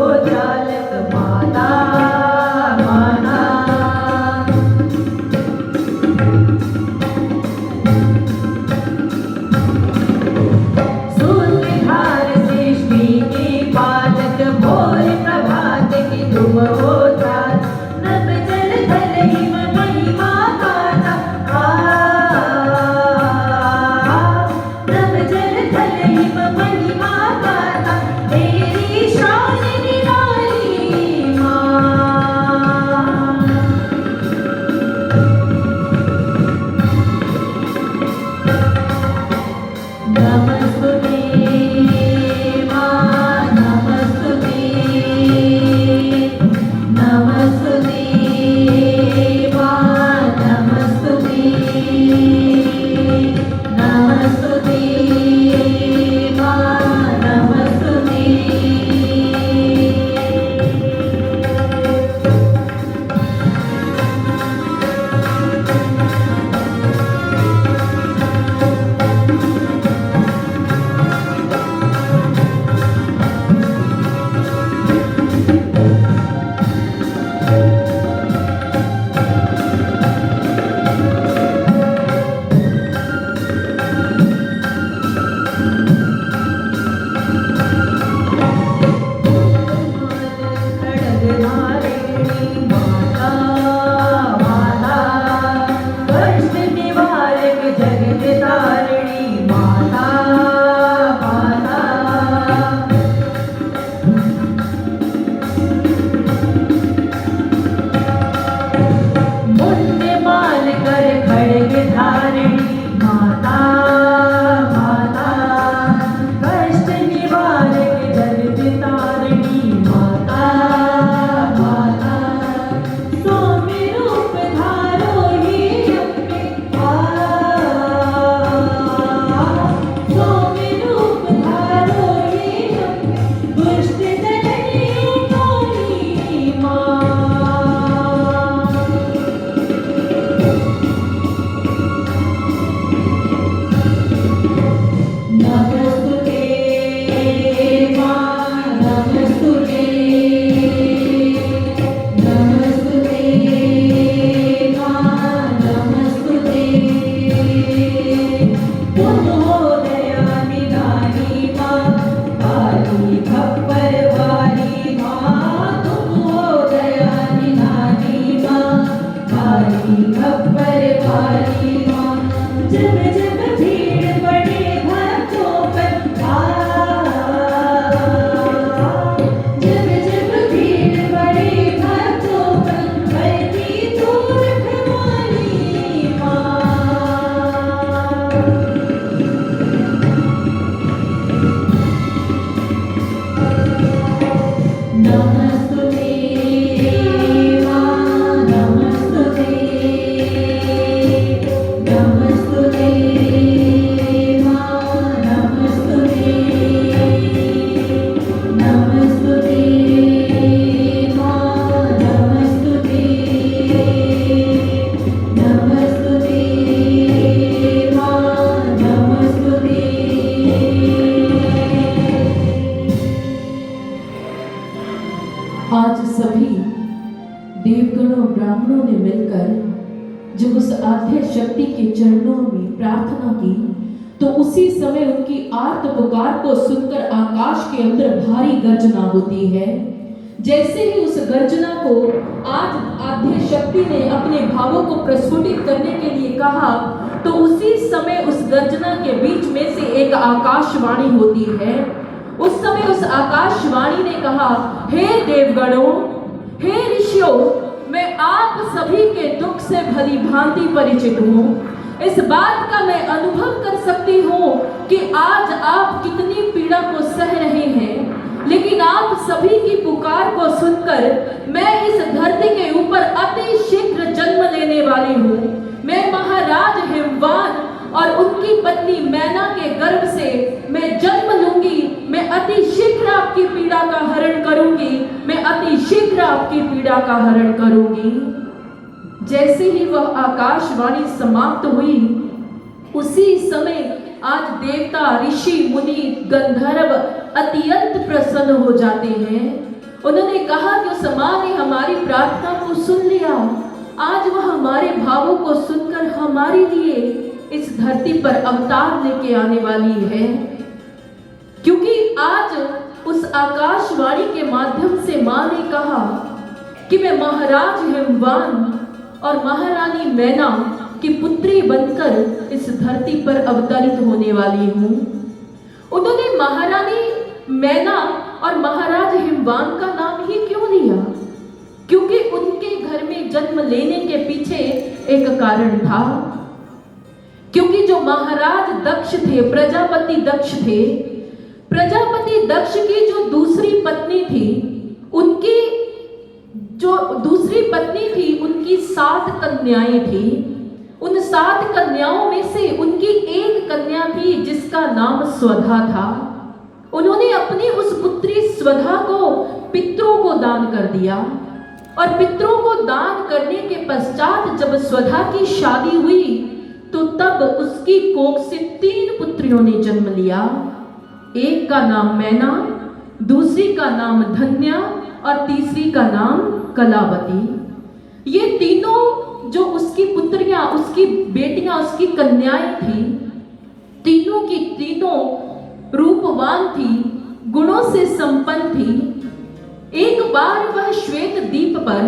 Speaker 1: आज सभी देवगणों ब्राह्मणों ने मिलकर जब उस आद्य शक्ति के चरणों में प्रार्थना की, तो उसी समय उनकी आर्त पुकार को सुनकर आकाश के अंदर भारी गर्जना होती है। जैसे ही उस गर्जना को आज आद्य शक्ति ने अपने भावों को प्रस्फुटित करने के लिए कहा, तो उसी समय उस गर्जना के बीच में से एक आकाशवाणी होती है। उस समय उस आकाशवाणी ने कहा, हे देवगणों, हे ऋषियों, मैं आप सभी के दुख से भली भांति परिचित हूँ। इस बात का मैं अनुभव कर सकती हूँ कि आज आप कितनी पीड़ा को सह रहे हैं, लेकिन आप सभी की पुकार को सुनकर मैं इस धरती के ऊपर अति शीघ्र जन्म लेने वाली हूँ। मैं महाराज हिमवान और उनकी पत्नी मैना के गर्भ से मैं जन्म लूंगी। मैं अति शीघ्र आपकी पीड़ा का हरण करूंगी। मैं अति शीघ्र आपकी पीड़ा का हरण करूंगी। जैसे ही वह आकाशवाणी समाप्त हुई, उसी समय आज देवता, ऋषि, मुनि, गंधर्व अत्यंत प्रसन्न हो जाते हैं। उन्होंने कहा कि उस मां ने हमारी प्रार्थना को सुन लिया। आज वह हमारे भावों को सुनकर हमारे लिए इस धरती पर अवतार लेके आने वाली है, क्योंकि आज उस आकाशवाणी के माध्यम से मां ने कहा कि मैं महाराज हिमवान और महारानी मैना की पुत्री बनकर इस धरती पर अवतरित होने वाली हूँ। उन्होंने महारानी मैना और महाराज हिमवान का नाम ही क्यों लिया? क्योंकि उनके घर में जन्म लेने के पीछे एक कारण था। क्योंकि जो महाराज दक्ष थे, प्रजापति दक्ष थे, प्रजापति दक्ष की जो दूसरी पत्नी थी, उनकी जो दूसरी पत्नी थी, उनकी 7 कन्याएं थी। उन 7 कन्याओं में से उनकी एक कन्या थी जिसका नाम स्वधा था। उन्होंने अपनी उस पुत्री स्वधा को पितरों को दान कर दिया, और पितरों को दान करने के पश्चात जब स्वधा की शादी हुई, तो तब उसकी कोख से 3 पुत्रियों ने जन्म लिया। एक का नाम मैना, दूसरी का नाम धन्या और तीसरी का नाम कलावती। ये तीनों जो उसकी पुत्रियां, उसकी बेटियां, उसकी कन्याएं थी, तीनों की तीनों रूपवान थी, गुणों से संपन्न थी। एक बार वह श्वेत द्वीप पर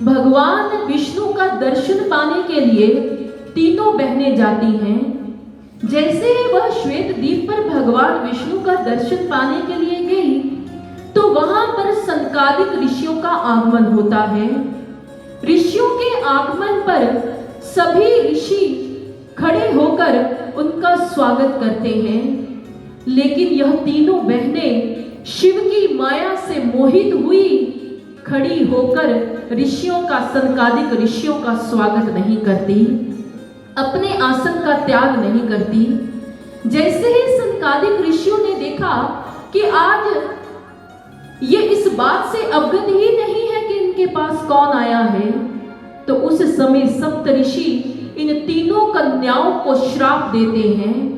Speaker 1: भगवान विष्णु का दर्शन पाने के लिए तीनों बहनें जाती हैं। जैसे वह श्वेत द्वीप पर भगवान विष्णु का दर्शन पाने के लिए गई, तो वहां पर सनकादिक ऋषियों का आगमन होता है। ऋषियों के आगमन पर सभी ऋषि खड़े होकर उनका स्वागत करते हैं, लेकिन यह तीनों बहनें शिव की माया से मोहित हुई खड़ी होकर ऋषियों का, सनकादिक ऋषियों का स्वागत नहीं करती, अपने आसन का त्याग नहीं करती। जैसे ही सनकादिक ऋषियों ने देखा कि आज ये इस बात से अवगत ही नहीं है कि इनके पास कौन आया है, तो उस समय सप्त ऋषि इन तीनों कन्याओं को श्राप देते हैं।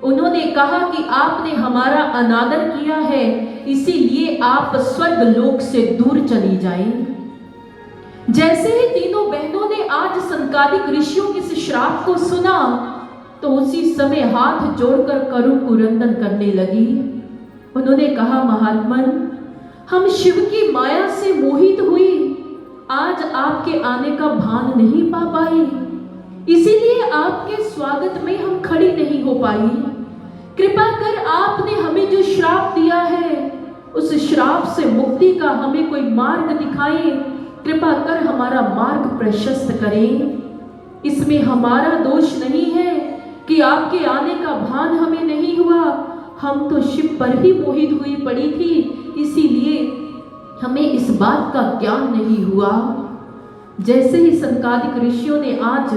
Speaker 1: उन्होंने कहा कि आपने हमारा अनादर किया है, इसीलिए आप स्वर्ग लोक से दूर चली जाएं। जैसे ही तीनों बहनों ने आज सनकादिक ऋषियों के इस श्राप को सुना, तो उसी समय हाथ जोड़कर करुण कुरंदन करने लगी। उन्होंने कहा, महात्मन, हम शिव की माया से मोहित हुई, आज आपके आने का भान नहीं पा पाई, इसीलिए आपके स्वागत में हम खड़ी नहीं हो पाई। कृपा कर आपने हमें जो श्राप दिया है, उस श्राप से मुक्ति का हमें कोई मार्ग दिखाएं। कृपा कर हमारा मार्ग प्रशस्त करें। इसमें हमारा दोष नहीं है कि आपके आने का भान हमें नहीं हुआ, हम तो शिव पर ही मोहित हुई पड़ी थी, इसीलिए हमें इस बात का ज्ञान नहीं हुआ। जैसे ही सनकादिक ऋषियों ने आज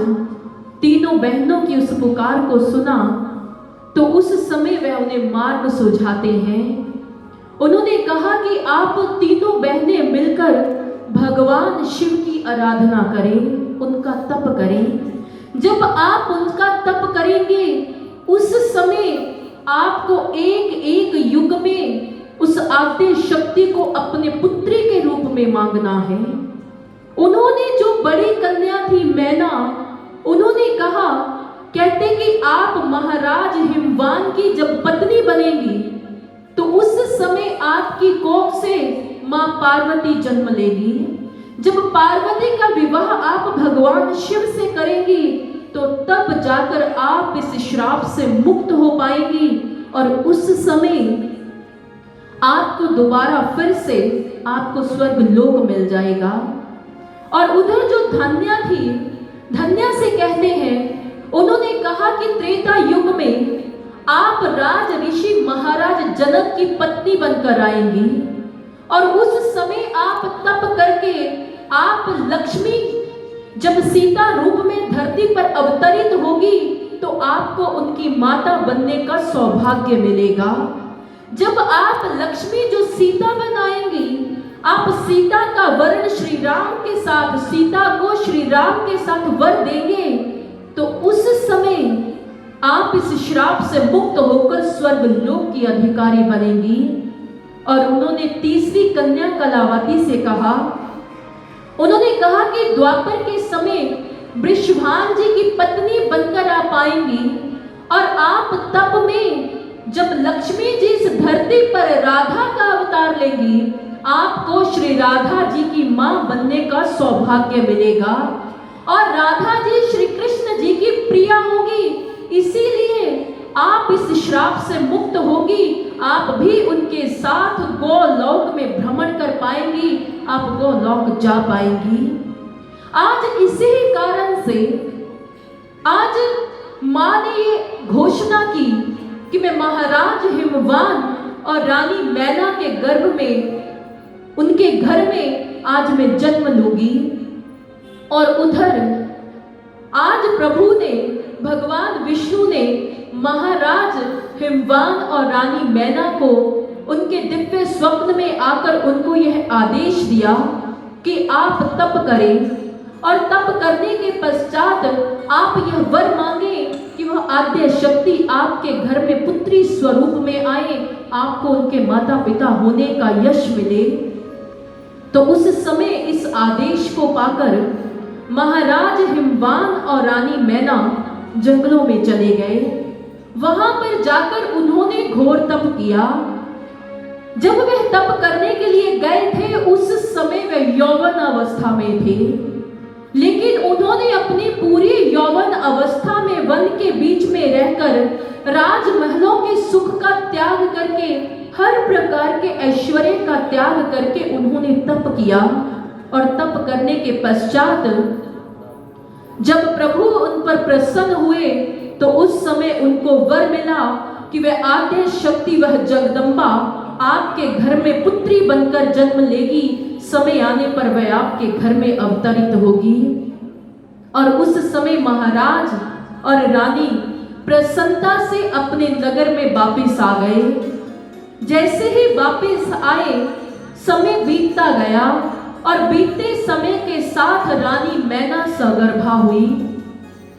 Speaker 1: तीनों बहनों की उस पुकार को सुना, तो उस समय वह उन्हें मार्ग सुझाते हैं। उन्होंने कहा कि आप तीनों बहनें मिलकर भगवान शिव की आराधना करें, उनका तप करें। जब आप उनका तप करेंगे, उस समय आपको एक एक युग में उस आद्य शक्ति को अपने पुत्री के रूप मांगना है। उन्होंने जो बड़ी कन्या थी मैना, उन्होंने कहा, कहते कि आप महाराज हिमवान की जब पत्नी बनेंगी तो उस समय आपकी कोख से मां पार्वती जन्म लेगी। जब पार्वती का विवाह आप भगवान शिव से करेंगी तो तब जाकर आप इस श्राप से मुक्त हो पाएंगी और उस समय आपको दोबारा फिर से आपको स्वर्ग लोक मिल जाएगा। और उधर जो धन्या थी, धन्या से कहते हैं, उन्होंने कहा कि त्रेता युग में आप राज ऋषि महाराज जनक की पत्नी बनकर आएंगी और उस समय आप तप करके आप लक्ष्मी जब सीता रूप में धरती पर अवतरित होगी तो आपको उनकी माता बनने का सौभाग्य मिलेगा। जब आप लक्ष्मी जो सीता बनाएंगी, आप सीता का वर्ण श्री राम के साथ, सीता को श्री राम के साथ वर देंगे तो उस समय आप इस श्राप से मुक्त होकर स्वर्ग लोक की अधिकारी बनेंगी। और उन्होंने तीसरी कन्या कलावती से कहा, उन्होंने कहा कि द्वापर के समय वृषभान जी की पत्नी बनकर आप आएंगी और आप तप में जब लक्ष्मी जी इस धरती पर राधा का अवतार लेंगी, आपको श्री राधा जी की मां बनने का सौभाग्य मिलेगा और राधा जी श्री कृष्ण जी की प्रिया होगी, इसीलिए आप इस श्राप से मुक्त होगी। आप भी उनके साथ गोलोक में भ्रमण कर पाएंगी, आप गोलोक जा पाएंगी। आज इसी कारण से आज मां ने ये घोषणा की कि मैं महाराज हिमवान और रानी मैना के गर्भ में, उनके घर में आज मैं जन्म लूंगी। और उधर आज प्रभु ने, भगवान विष्णु ने महाराज हिमवान और रानी मैना को उनके दिव्य स्वप्न में आकर उनको यह आदेश दिया कि आप तप करें और तप करने के पश्चात आप यह वर मांगे कि वह आद्य शक्ति आपके घर में पुत्री स्वरूप में आए, आपको उनके माता पिता होने का यश मिले। तो उस समय इस आदेश को पाकर महाराज हिमवान और रानी मैना जंगलों में चले गए। वहां पर जाकर उन्होंने घोर तप किया। जब वह तप करने के लिए गए थे उस समय वह यौवन अवस्था में थे, लेकिन उन्होंने अपनी पूरी यौवन अवस्था में वन के बीच में रहकर राजमहलों के सुख का त्याग करके, हर प्रकार के ऐश्वर्य का त्याग करके उन्होंने तप किया। और तप करने के पश्चात जब प्रभु उन पर प्रसन्न हुए तो उस समय उनको वर मिला कि वह आद्य शक्ति, वह जगदम्बा आपके घर में पुत्री बनकर जन्म लेगी, समय आने पर वह आपके घर में अवतरित होगी। और उस समय महाराज और रानी प्रसन्नता से अपने नगर में वापिस आ गए। जैसे ही वापिस आए समय बीतता गया और बीतते समय के साथ रानी मैना सगर्भा हुई।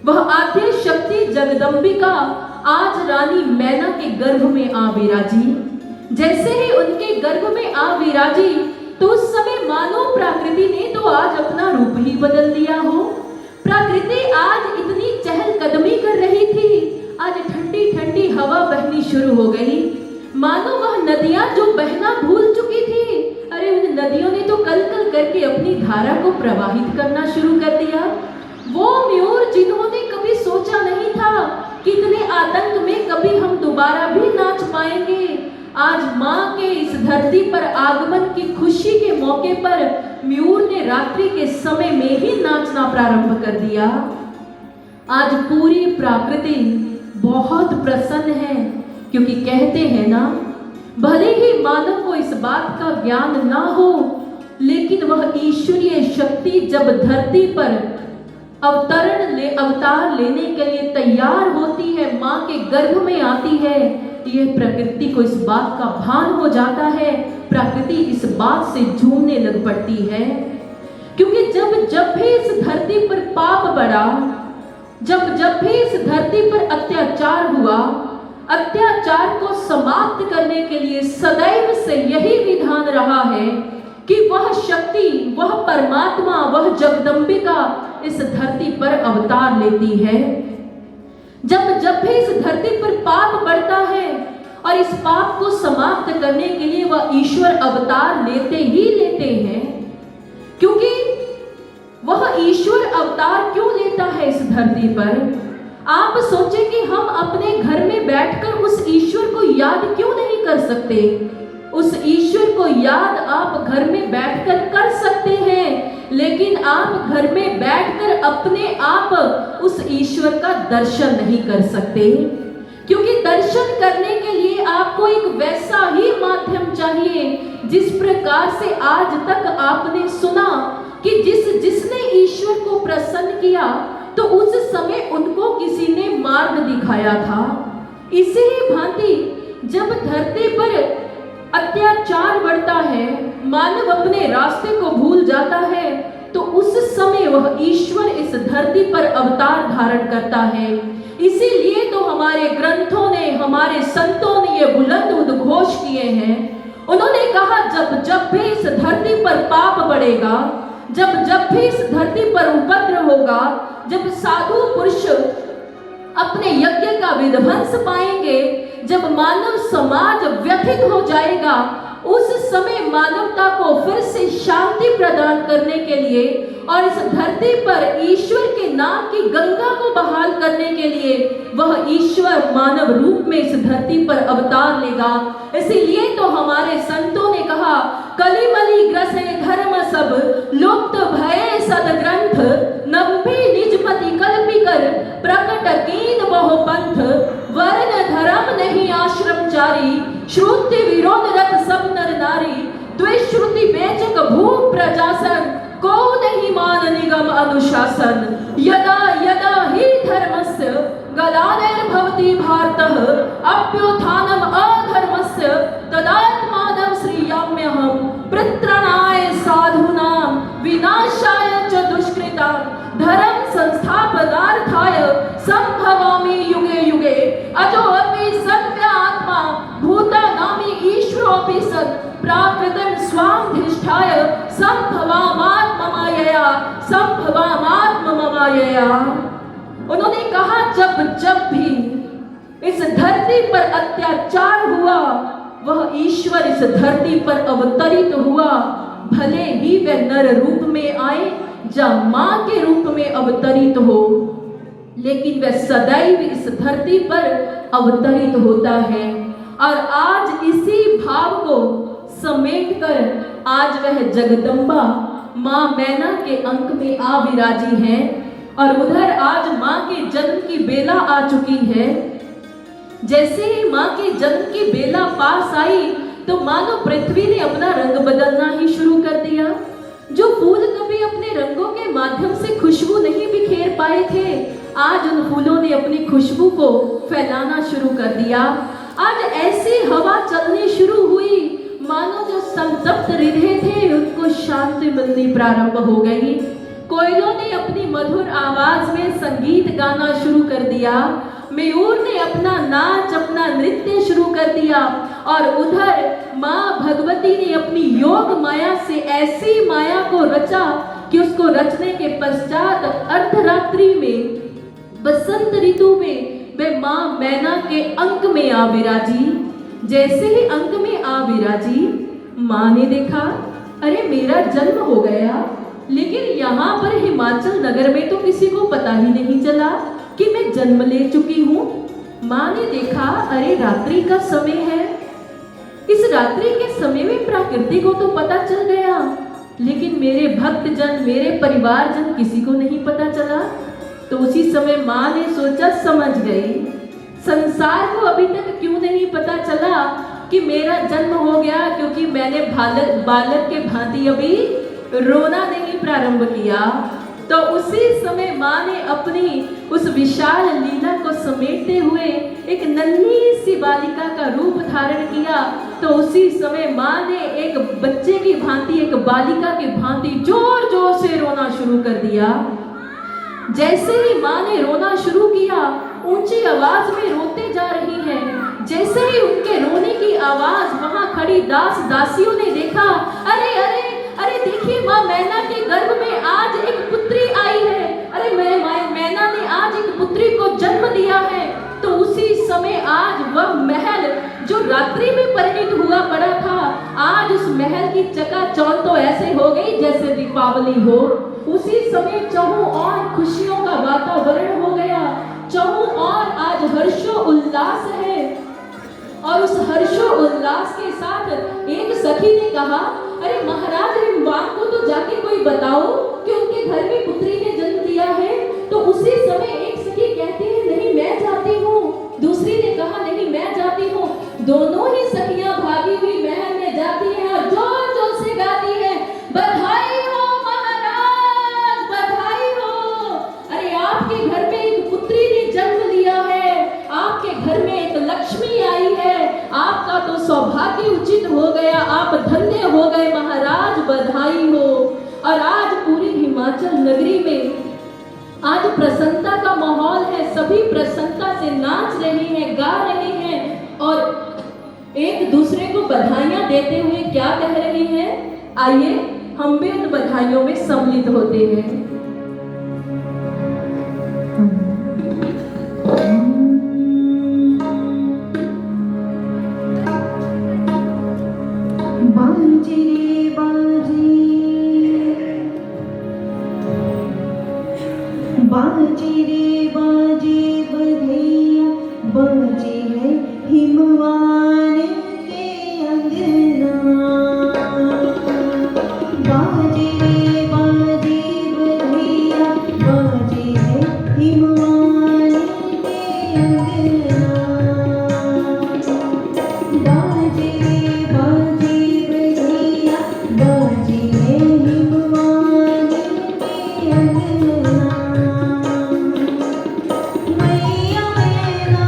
Speaker 1: वह आद्य शक्ति जगदम्बिका आज रानी मैना के गर्भ में आ विराजी। जैसे ही उनके गर्भ में आ विराजी तो उस समय मानो प्रकृति ने तो आज अपना रूप ही बदल लिया हो। प्रकृति आज इतनी चहलकदमी कर रही थी, आज ठंडी ठंडी हवा बहनी शुरू हो गई, मानो वह नदियां जो बहना भूल चुकी थी, अरे उन नदियों ने तो कल कल करके अपनी धारा को प्रवाहित करना शुरू कर दिया। वो मयूर जिन्होंने कभी सोचा नहीं था कि इतने आतंक में कभी हम दोबारा भी नाच पाएंगे, आज माँ के इस धरती पर आगमन की खुशी के मौके पर मयूर ने रात्रि के समय में ही नाचना प्रारंभ कर दिया। आज पूरी प्रकृति बहुत प्रसन्न है, क्योंकि कहते हैं ना, भले ही मानव को इस बात का ज्ञान ना हो, लेकिन वह ईश्वरीय शक्ति जब धरती पर अवतार लेने के लिए तैयार होती है, माँ के गर्भ में आती है, यह प्रकृति को इस बात का भान हो जाता है। प्रकृति इस बात से झूमने लग पड़ती है, क्योंकि जब भी इस धरती पर पाप बढ़ा, जब भी इस धरती पर अत्याचार हुआ, अत्याचार को समाप्त करने के लिए सदैव से यही विधान रहा है कि वह शक्ति, वह परमात्मा, वह जगदम्बिका इस धरती पर अवतार लेती है। जब भी इस धरती पर पाप बढ़ता है और इस पाप को समाप्त करने के लिए वह ईश्वर अवतार लेते ही लेते हैं। क्योंकि वह ईश्वर अवतार क्यों लेता है इस धरती पर? आप सोचें कि हम अपने घर में बैठकर उस ईश्वर को याद क्यों नहीं कर सकते? उस ईश्वर को याद आप घर में बैठकर कर सकते हैं, लेकिन आप घर में बैठकर अपने आप उस ईश्वर का दर्शन नहीं कर सकते। क्योंकि दर्शन करने के लिए आपको एक वैसा ही माध्यम चाहिए जिस प्रकार से आज तक आपने सुना कि जिसने ईश्वर को प्रसन्न किया तो उस समय उनको किसी ने मार्ग दिखाया था। इसी ही भांति जब धरती पर अत्याचार बढ़ता है, मानव अपने रास्ते को भूल जाता है, तो उस समय वह ईश्वर इस धरती पर अवतार धारण करता है। इसीलिए तो हमारे ग्रंथों ने, हमारे संतों ने ये बुलंद उद्घोष किए हैं। उन्होंने कहा जब भी इस धरती पर पाप बढ़ेगा, जब भी इस धरती पर उपद्रव होगा, जब साधु पुरुष अपने यज्ञ का विध्वंस पाएंगे, जब मानव समाज व्यथित हो जाएगा, उस समय मानवता को फिर से शांति प्रदान करने के लिए और इस धरती पर ईश्वर के नाम की गंगा को बहाल करने के लिए वह ईश्वर मानव रूप में इस धरती पर अवतार लेगा। इसीलिए तो हमारे संतों ने कहा, कलिमलि ग्रसे धर्म सब लुप्त भये सदग्रंथ, नब्बे निजमति कल्पी कर प्रकट कीन बहु पंथ, वर्ण धर्म नहीं आश्रमचारी, श्रुति विरोध रत सब नर नारी, द्वेश्रुति बेचक भू प्रजासन, को नहीं मान निगम अनुशासन, यदा यदा ही धर्मस्य गलानेर्भवति भारतः, अप्युत्थानम् अधर्मस्य तदात्मानं श्रियाम्यहम्, प्रत्रणाय साधूनां विनाशाय च दुष्कृतां, धर्म संस्थापनार्थाय संभवामि युगे युगे, अजो अपि सत्य आत्मा भूतानामि ईश्वरोऽपि सत्, प्राकृतं स्वाधिष्ठाय संभवामात्ममायया संभवामात्ममायया। उन्होंने कहा जब भी इस धरती पर अत्याचार हुआ, वह ईश्वर इस धरती पर अवतरित हुआ, भले ही वह नर रूप में आए या मां के रूप में अवतरित हो, लेकिन वह सदैव इस धरती पर अवतरित होता है। और आज इसी भाव को समेटकर आज वह जगदम्बा मां मैना के अंक में आ विराजी है और उधर आज मां के जन्म की बेला आ चुकी है। जैसे ही मां के जन्म की बेला पास आई तो मानो पृथ्वी ने अपना रंग बदलना ही शुरू कर दिया। जो फूल कभी अपने रंगों के माध्यम से खुशबू नहीं बिखेर पाए थे, आज उन फूलों ने अपनी खुशबू को फैलाना शुरू कर दिया। आज ऐसी हवा चलनी शुरू हुई, मानो जो संतप्त हृदय थे उनको शांति मिलनी प्रारंभ हो गई। कोयलों ने अपनी मधुर आवाज में संगीत गाना शुरू कर दिया, मयूर ने अपना नाच, अपना नृत्य शुरू कर दिया और उधर माँ भगवती ने अपनी योग माया से ऐसी माया को रचा कि उसको रचने के पश्चात अर्धरात्रि में, बसंत ऋतु में वे माँ मैना के अंक में आ विराजी। जैसे ही अंक में आ विराजी, माँ ने देखा अरे मेरा जन्म हो गया, लेकिन यहाँ पर हिमाचल नगर में तो किसी को पता ही नहीं चला कि मैं जन्म ले चुकी हूँ। माँ ने देखा अरे रात्रि का समय है, इस रात्रि के समय में प्रकृति को तो पता चल गया, लेकिन मेरे भक्तजन, मेरे परिवारजन किसी को नहीं पता चला। तो उसी समय माँ ने सोचा, समझ गई संसार को अभी तक क्यों नहीं पता चला कि मेरा जन्म हो गया, क्योंकि मैंने बालक के भांति अभी रोना नहीं प्रारंभ किया। तो उसी समय माँ ने अपनी उस विशाल लीला को समेटते हुए एक नन्ही सी बालिका का रूप धारण किया। तो उसी समय माँ ने एक बच्चे की भांति, एक बालिका की भांति जोर जोर से रोना शुरू कर दिया। जैसे ही माँ ने रोना शुरू किया, ऊंची आवाज में रोते जा रही हैं। जैसे ही उनके रोने की आवाज वहां खड़ी दास दासियों ने देखा, अरे अरे परिणित हुआ पड़ा था, आज उस महल की चकाचौंध तो ऐसे हो गई जैसे दीपावली हो। उसी समय चहुं ओर खुशियों का वातावरण हो गया, चहुं ओर आज हर्षो उल्लास है। और उस हर्षो उल्लास के साथ एक सखी ने कहा, अरे महाराज हिमवान को तो जाके कोई बताओ कि उनके घर में पुत्री ने जन्म लिया है। तो उसी समय एक सखी कहती है, नहीं मैं जाती हूँ। दूसरी ने कहा, नहीं मैं जाती हूँ। दोनों ही सखियां भागी हुई महल में जाती हैं और जोर जोर से गाती है, बधाई हो महाराज, बधाई हो। अरे आपके घर में एक पुत्री ने जन्म लिया है, आपके घर में एक लक्ष्मी आई है, आपका तो सौभाग्य उचित हो गया, आप धन्य हो गए महाराज, बधाई हो। और आज पूरी हिमाचल नगरी में आज प्रसन्नता का माहौल है, सभी प्रसन्नता से नाच रहे हैं, गा रहे हैं और एक दूसरे को बधाइयां देते हुए क्या कह रहे हैं। आइए हम भी उन बधाइयों में सम्मिलित होते हैं।
Speaker 2: बाजे बाजे बाजे रे बाजे बधैया, बाजे है हिमवान के अंगना। बाजे रे बाजे बधैया, बाजे है हिमवान के अंगना। बाजे रे बाजे बधैया, बाजे है हिमवान के अंगना। मैया मैना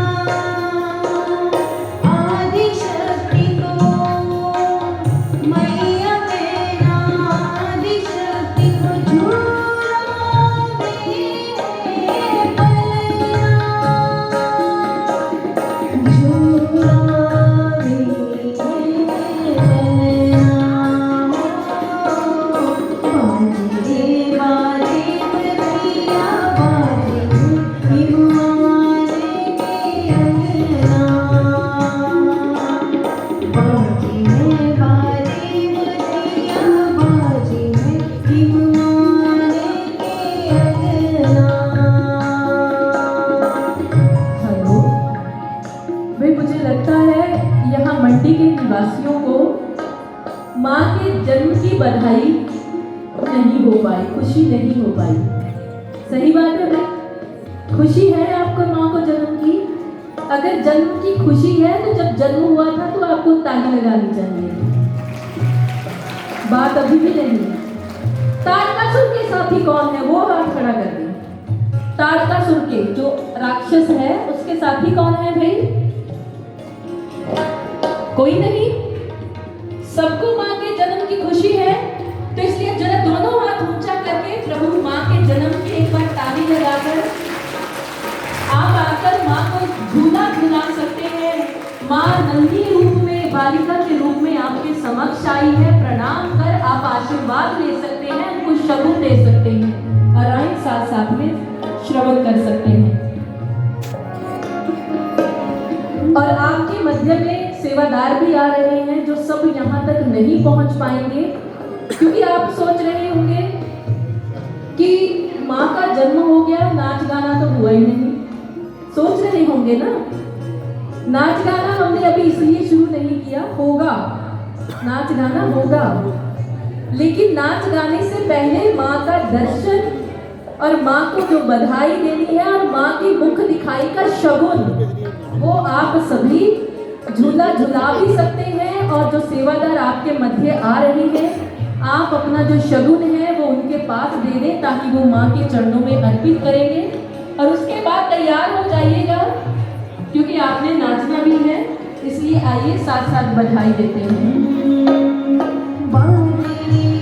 Speaker 2: आदिशक्ति को, मैया मैना आदिशक्ति को झूलावे पलना, झूलावे पलना। बाजे रे बाजे बधैया, बाजे हिमवान के अंगना। बाजे है बाजे बधैया, बाजे है हिमवान के अंगना।
Speaker 1: हेलो, भाई मुझे लगता है यहाँ मंडी के निवासियों को माँ के जन्म की बधाई नहीं हो पाई, खुशी नहीं हो पाई। सही बात है भाई, खुशी है आपको माँ को जन्म की। अगर जन्म की खुशी है तो जब जन्म हुआ था तो आपको ताली लगानी चाहिए। बात अभी भी नहीं है। तारकासुर के साथी कौन है, वो हाथ खड़ा कर दे। तारकासुर के जो राक्षस है उसके साथी कौन है भाई? कोई नहीं। सबको माँ के जन्म की खुशी है, तो इसलिए जरा दोनों हाथ ऊंचा करके प्रभु माँ के जन्म की एक बार ताली लगाकर आप आकर माँ को झूला झुला सकते हैं। माँ नंदी रूप में, बालिका के रूप में आपके समक्ष आई है। प्रणाम कर आप आशीर्वाद ले सकते हैं, उनको शगुन दे सकते हैं और आए साथ साथ में श्रवण कर सकते हैं। और आपके मध्य में सेवादार भी आ रहे हैं जो सब यहाँ तक नहीं पहुँच पाएंगे, क्योंकि आप सोच रहे होंगे कि माँ का जन्म हो गया, नाच गाना तो हुआ ही नहीं। सोच रहे होंगे ना, नाच गाना हमने अभी इसलिए शुरू नहीं किया, होगा नाच गाना होगा, लेकिन नाच गाने से पहले माँ का दर्शन और माँ को जो बधाई देनी है और माँ की मुख दिखाई का शगुन, वो आप सभी झूला झुला भी सकते हैं। और जो सेवादार आपके मध्य आ रही है, आप अपना जो शगुन है वो उनके पास दे दें ताकि वो माँ के चरणों में अर्पित करेंगे। और उसके बाद तैयार हो जाइएगा, क्योंकि आपने नाचना भी है, इसलिए आइए साथ साथ बधाई देते हैं।
Speaker 2: बाजे